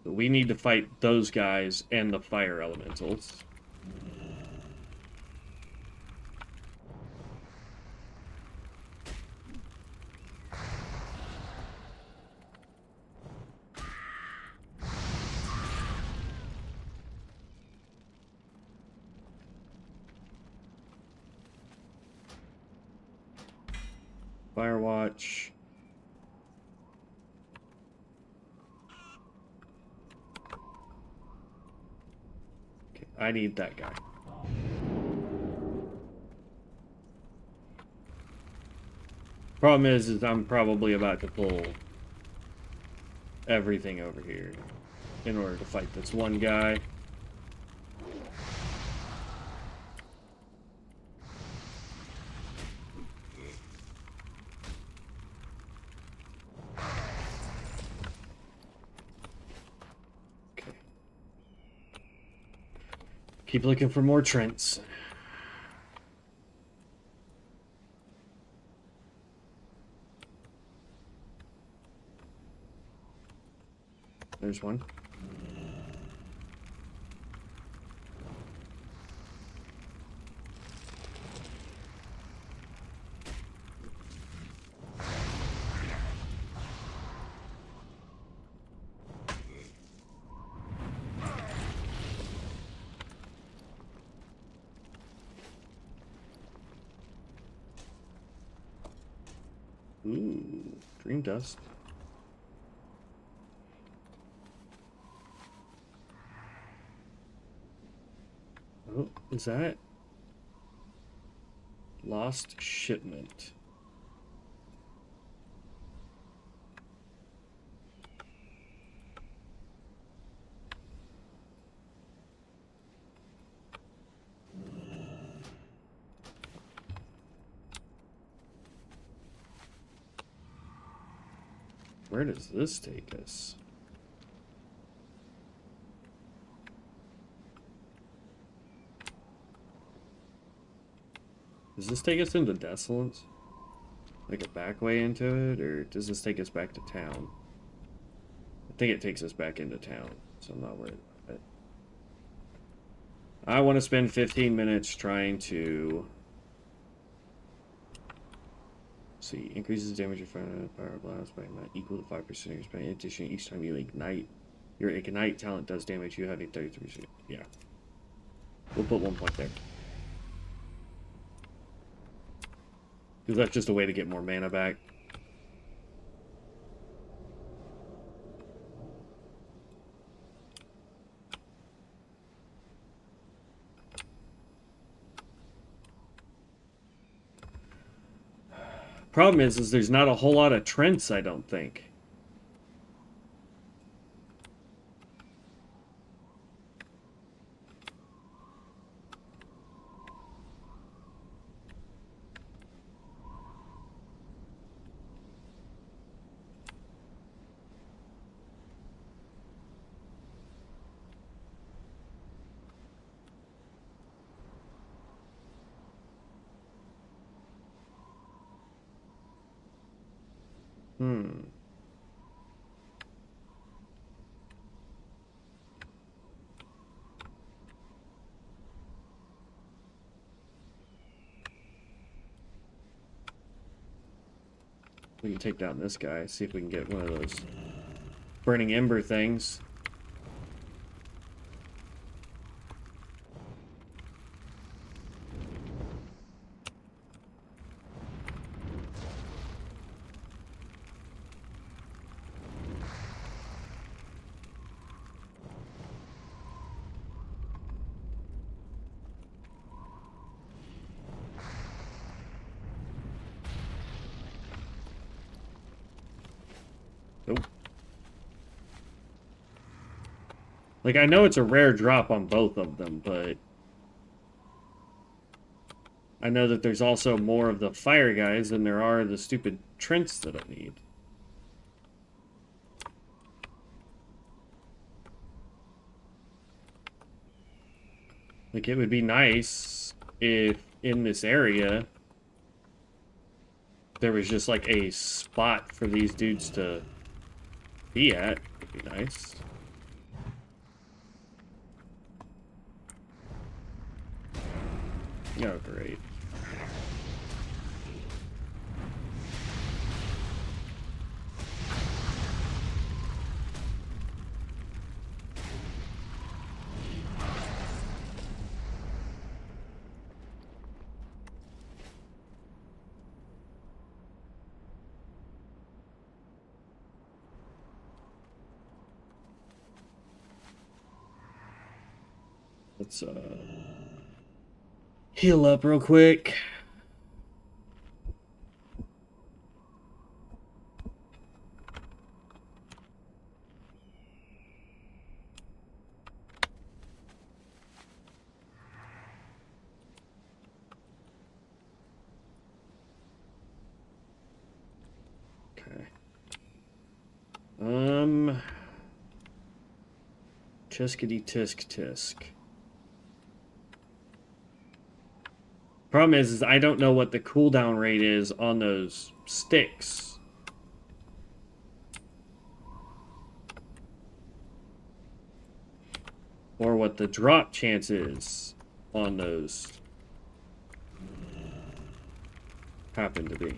We need to fight those guys and the fire elementals. Firewatch. I need that guy. Problem is I'm probably about to pull everything over here in order to fight this one guy. Keep looking for more Trents. There's one. Ooh, dream dust. Oh, is that lost shipment? Where does this take us? Does this take us into Desolance? Like a back way into it? Or does this take us back to town? I think it takes us back into town, so I'm not worried about it. I want to spend 15 minutes trying to... see, increases damage of Pyroblast by not equal to 5% of your spell. In addition, each time you ignite, your ignite talent does damage, you have a 33%. Yeah. We'll put 1 point there. Because that's just a way to get more mana back. Problem is there's not a whole lot of Trents, I don't think. Hmm. We can take down this guy, see if we can get one of those burning ember things. Nope. Like, I know it's a rare drop on both of them, but I know that there's also more of the fire guys than there are the stupid Trents that I need. Like, it would be nice if in this area there was just like a spot for these dudes to be at. It'd be nice. Oh, great. Let's heal up real quick. Okay. Tiskety tisk tisk. Problem is I don't know what the cooldown rate is on those sticks. Or what the drop chance is on those happen to be.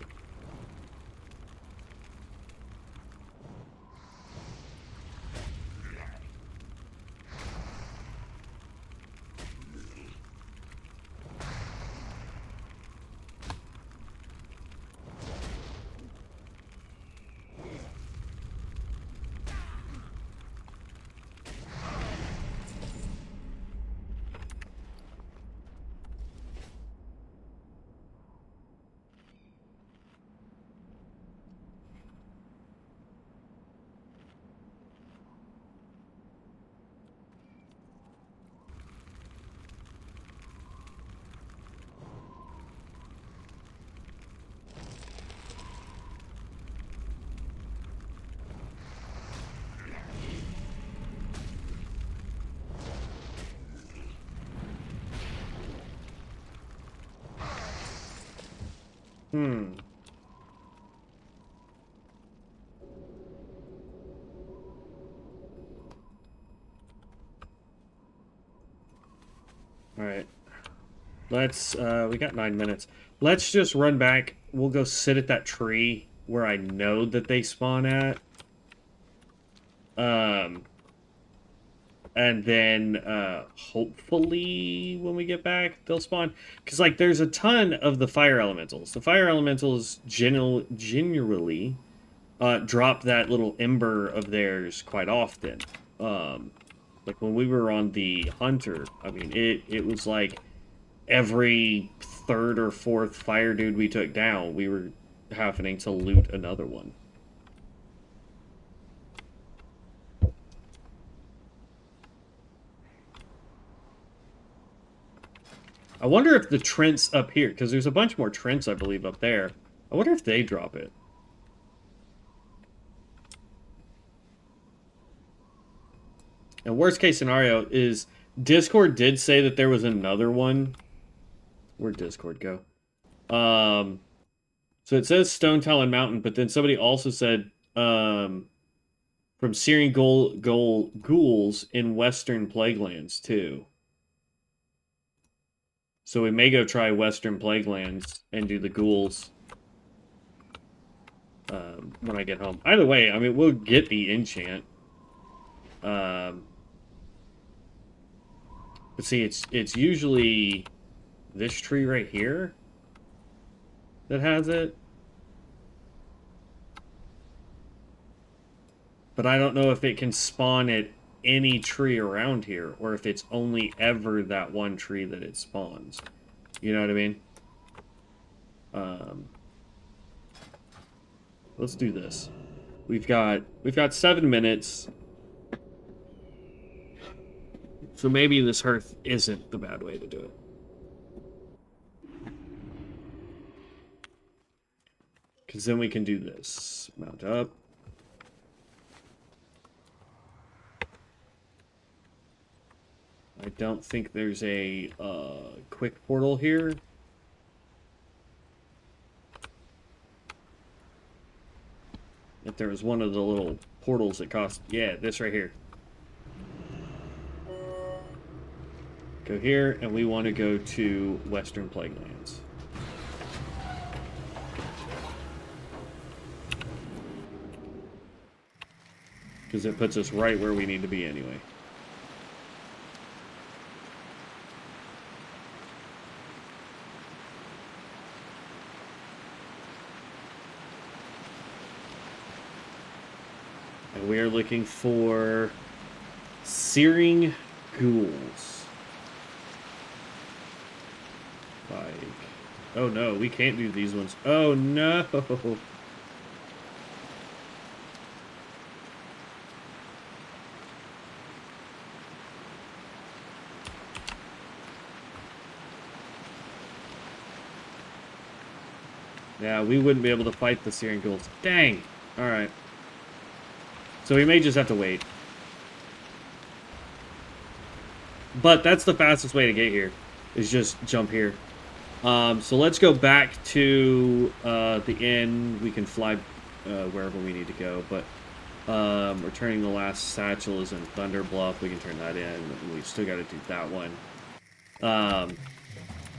All right. Let's, we got 9 minutes. Let's just run back. We'll go sit at that tree where I know that they spawn at. And then, hopefully when we get back, they'll spawn. Because, like, there's a ton of the fire elementals. The fire elementals generally drop that little ember of theirs quite often. Like, when we were on the Hunter, I mean, it was like every third or fourth fire dude we took down, we were happening to loot another one. I wonder if the Trents up here, because there's a bunch more Trents, I believe, up there. I wonder if they drop it. And worst case scenario is Discord did say that there was another one. Where'd Discord go? So it says Stone Talon Mountain, but then somebody also said from searing ghouls in Western Plaguelands too. So we may go try Western Plaguelands and do the ghouls when I get home. Either way, I mean, we'll get the enchant. But see, it's usually this tree right here that has it. But I don't know if it can spawn at any tree around here, or if it's only ever that one tree that it spawns. You know what I mean? Let's do this. We've got 7 minutes. So maybe this hearth isn't the bad way to do it. Because then we can do this. Mount up. I don't think there's a quick portal here. If there was one of the little portals that cost... Yeah, this right here. Go here, and we want to go to Western Plaguelands. Because it puts us right where we need to be anyway. And we are looking for searing ghouls. Like, oh no, we can't do these ones. Oh no! Yeah, we wouldn't be able to fight the searing ghouls. Dang! Alright. So we may just have to wait. But that's the fastest way to get here, is just jump here. So let's go back to the inn. We can fly wherever we need to go, but returning the last satchel is in Thunder Bluff. We can turn that in. We've still got to do that one.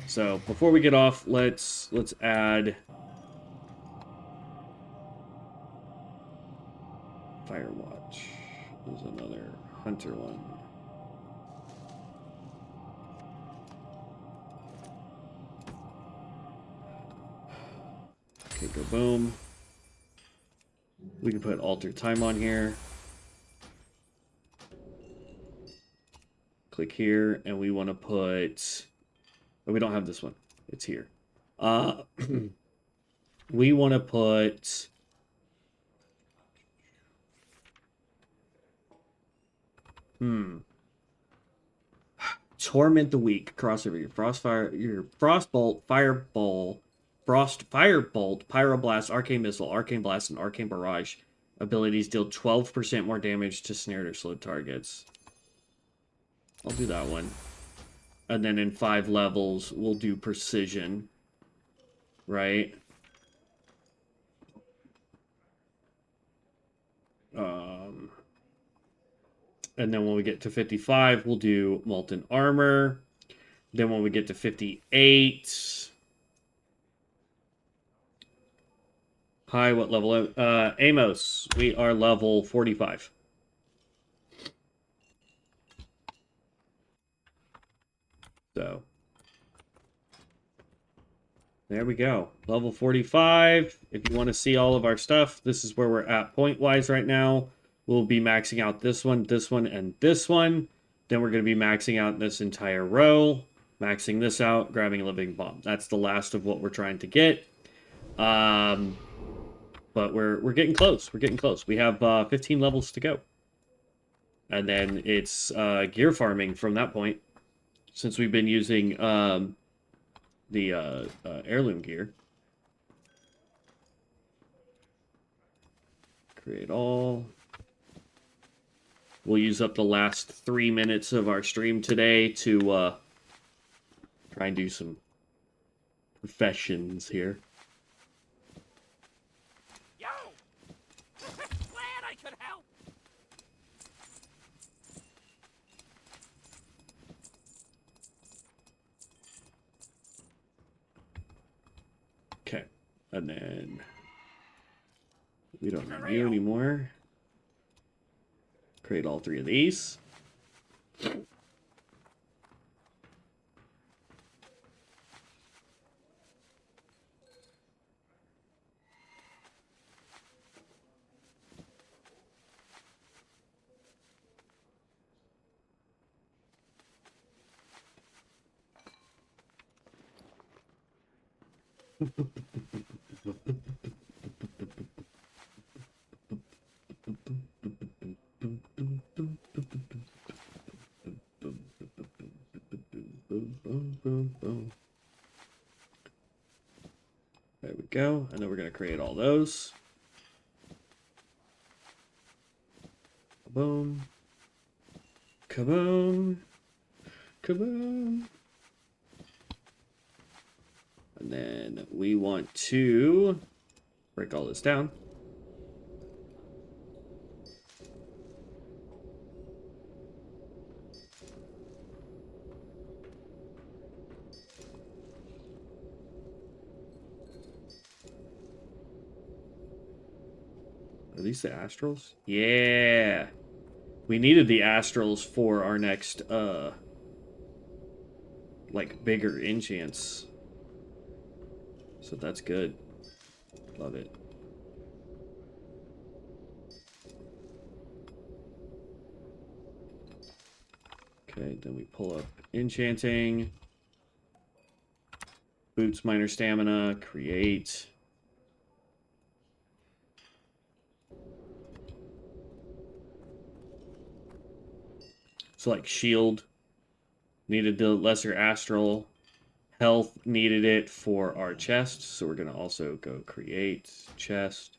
So before we get off, let's add Firewatch. There's another hunter one. Okay, go boom. We can put alter time on here. Click here, and we want to put... Oh, we don't have this one. It's here. We want to put... Torment the Weak. Crossover your Frostfire, your Frostbolt, Fireball, Firebolt, Pyroblast, Arcane Missile, Arcane Blast, and Arcane Barrage abilities deal 12% more damage to snared or slowed targets. I'll do that one. And then in 5 levels, we'll do Precision. Right? And then when we get to 55, we'll do Molten Armor. Then when we get to 58... Hi, what level? Amos, we are level 45. So, there we go. Level 45. If you want to see all of our stuff, this is where we're at point-wise right now. We'll be maxing out this one, and this one. Then we're going to be maxing out this entire row. Maxing this out, grabbing a Living Bomb. That's the last of what we're trying to get. But we're getting close. We're getting close. We have 15 levels to go. And then it's gear farming from that point. Since we've been using the heirloom gear. Create all. We'll use up the last 3 minutes of our stream today to try and do some professions here. And then we don't need you anymore. Create all 3 of these. There we go. And then we're going to create all those. Kaboom. Kaboom. Kaboom. And then we want to break all this down. Are these the astrals? Yeah. We needed the astrals for our next, like, bigger enchants. So that's good. Love it. Okay, then we pull up enchanting. Boots minor stamina. Create. So like shield needed the lesser astral. Health needed it for our chest. So we're going to also go create chest.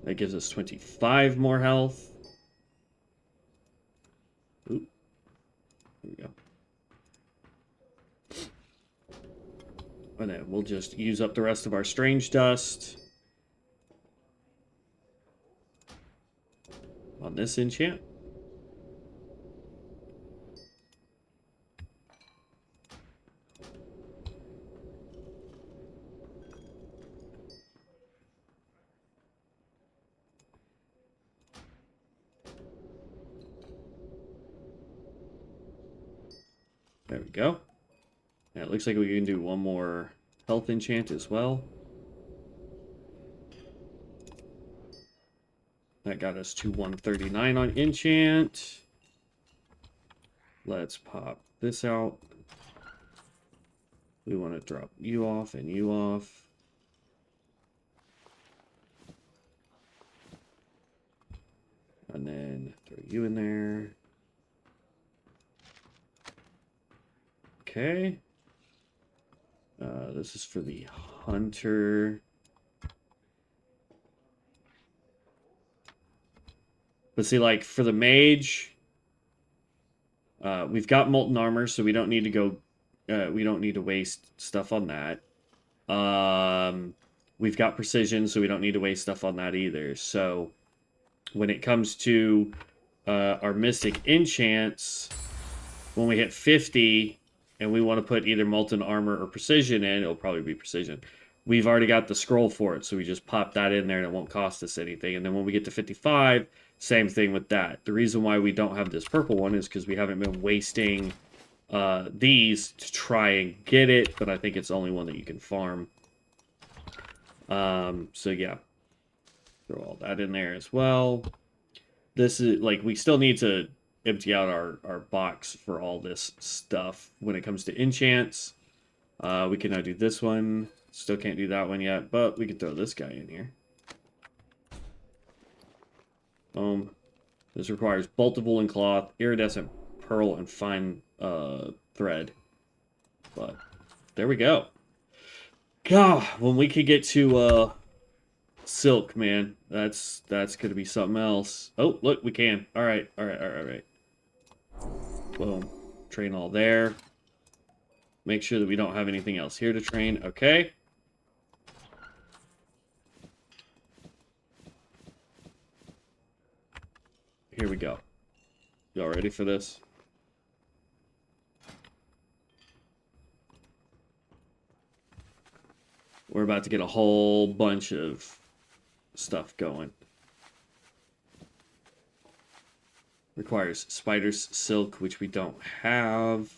That gives us 25 more health. Oop. There we go. And then we'll just use up the rest of our strange dust on this enchant. There we go. Yeah, it looks like we can do one more health enchant as well. That got us to 139 on enchant. Let's pop this out. We want to drop you off and you off. And then throw you in there. Okay. This is for the hunter. But see, like, for the mage, we've got molten armor, so we don't need to go, we don't need to waste stuff on that. We've got precision, so we don't need to waste stuff on that either. So, when it comes to our Mystic Enchants, when we hit 50, and we want to put either molten armor or precision in, it'll probably be precision. We've already got the scroll for it, so we just pop that in there and it won't cost us anything. And then when we get to 55, same thing with that. The reason why we don't have this purple one is because we haven't been wasting these to try and get it, but I think it's the only one that you can farm. So yeah, throw all that in there as well. This is, like, we still need to empty out our box for all this stuff when it comes to enchants. We can now do this one. Still can't do that one yet, but we can throw this guy in here. This requires bolt of woolen cloth, iridescent pearl, and fine thread. But there we go. God, when we could get to silk, man, that's gonna be something else. Oh, look, we can. All right. Boom. Train all there. Make sure that we don't have anything else here to train. Okay. Here we go. Y'all ready for this? we're about to get a whole bunch of stuff going. Requires spider's silk, which we don't have.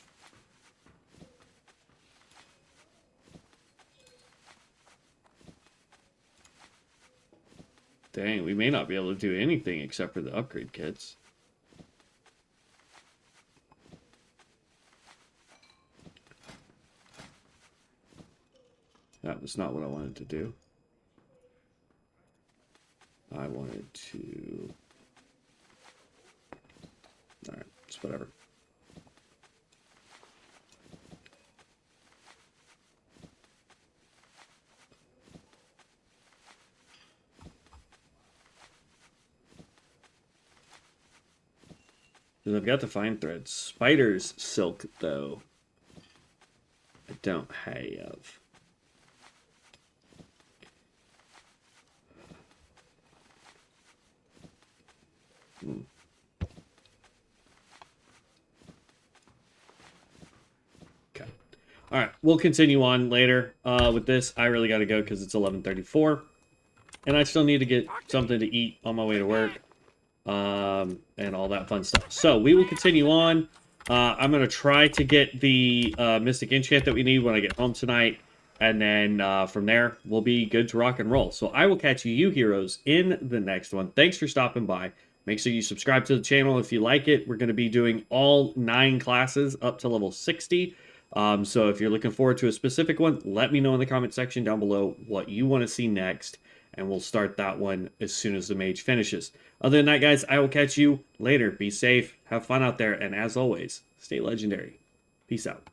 Dang, we may not be able to do anything except for the upgrade kits. That was not what I wanted to do. I wanted to... Alright, it's whatever. Because I've got the fine thread. Spider's silk, though, I don't have. Okay. All right, we'll continue on later with this. I really got to go because it's 11:34, and I still need to get something to eat on my way to work, and all that fun stuff. So we will continue on. I'm going to try to get the Mystic Enchant that we need when I get home tonight, and then from there, we'll be good to rock and roll. So I will catch you heroes in the next one. Thanks for stopping by. Make sure you subscribe to the channel if you like it. We're going to be doing all 9 classes up to level 60. So if you're looking forward to a specific one, let me know in the comment section down below what you want to see next, and we'll start that one as soon as the mage finishes. Other than that, guys, I will catch you later. Be safe, have fun out there, and as always, stay legendary. Peace out.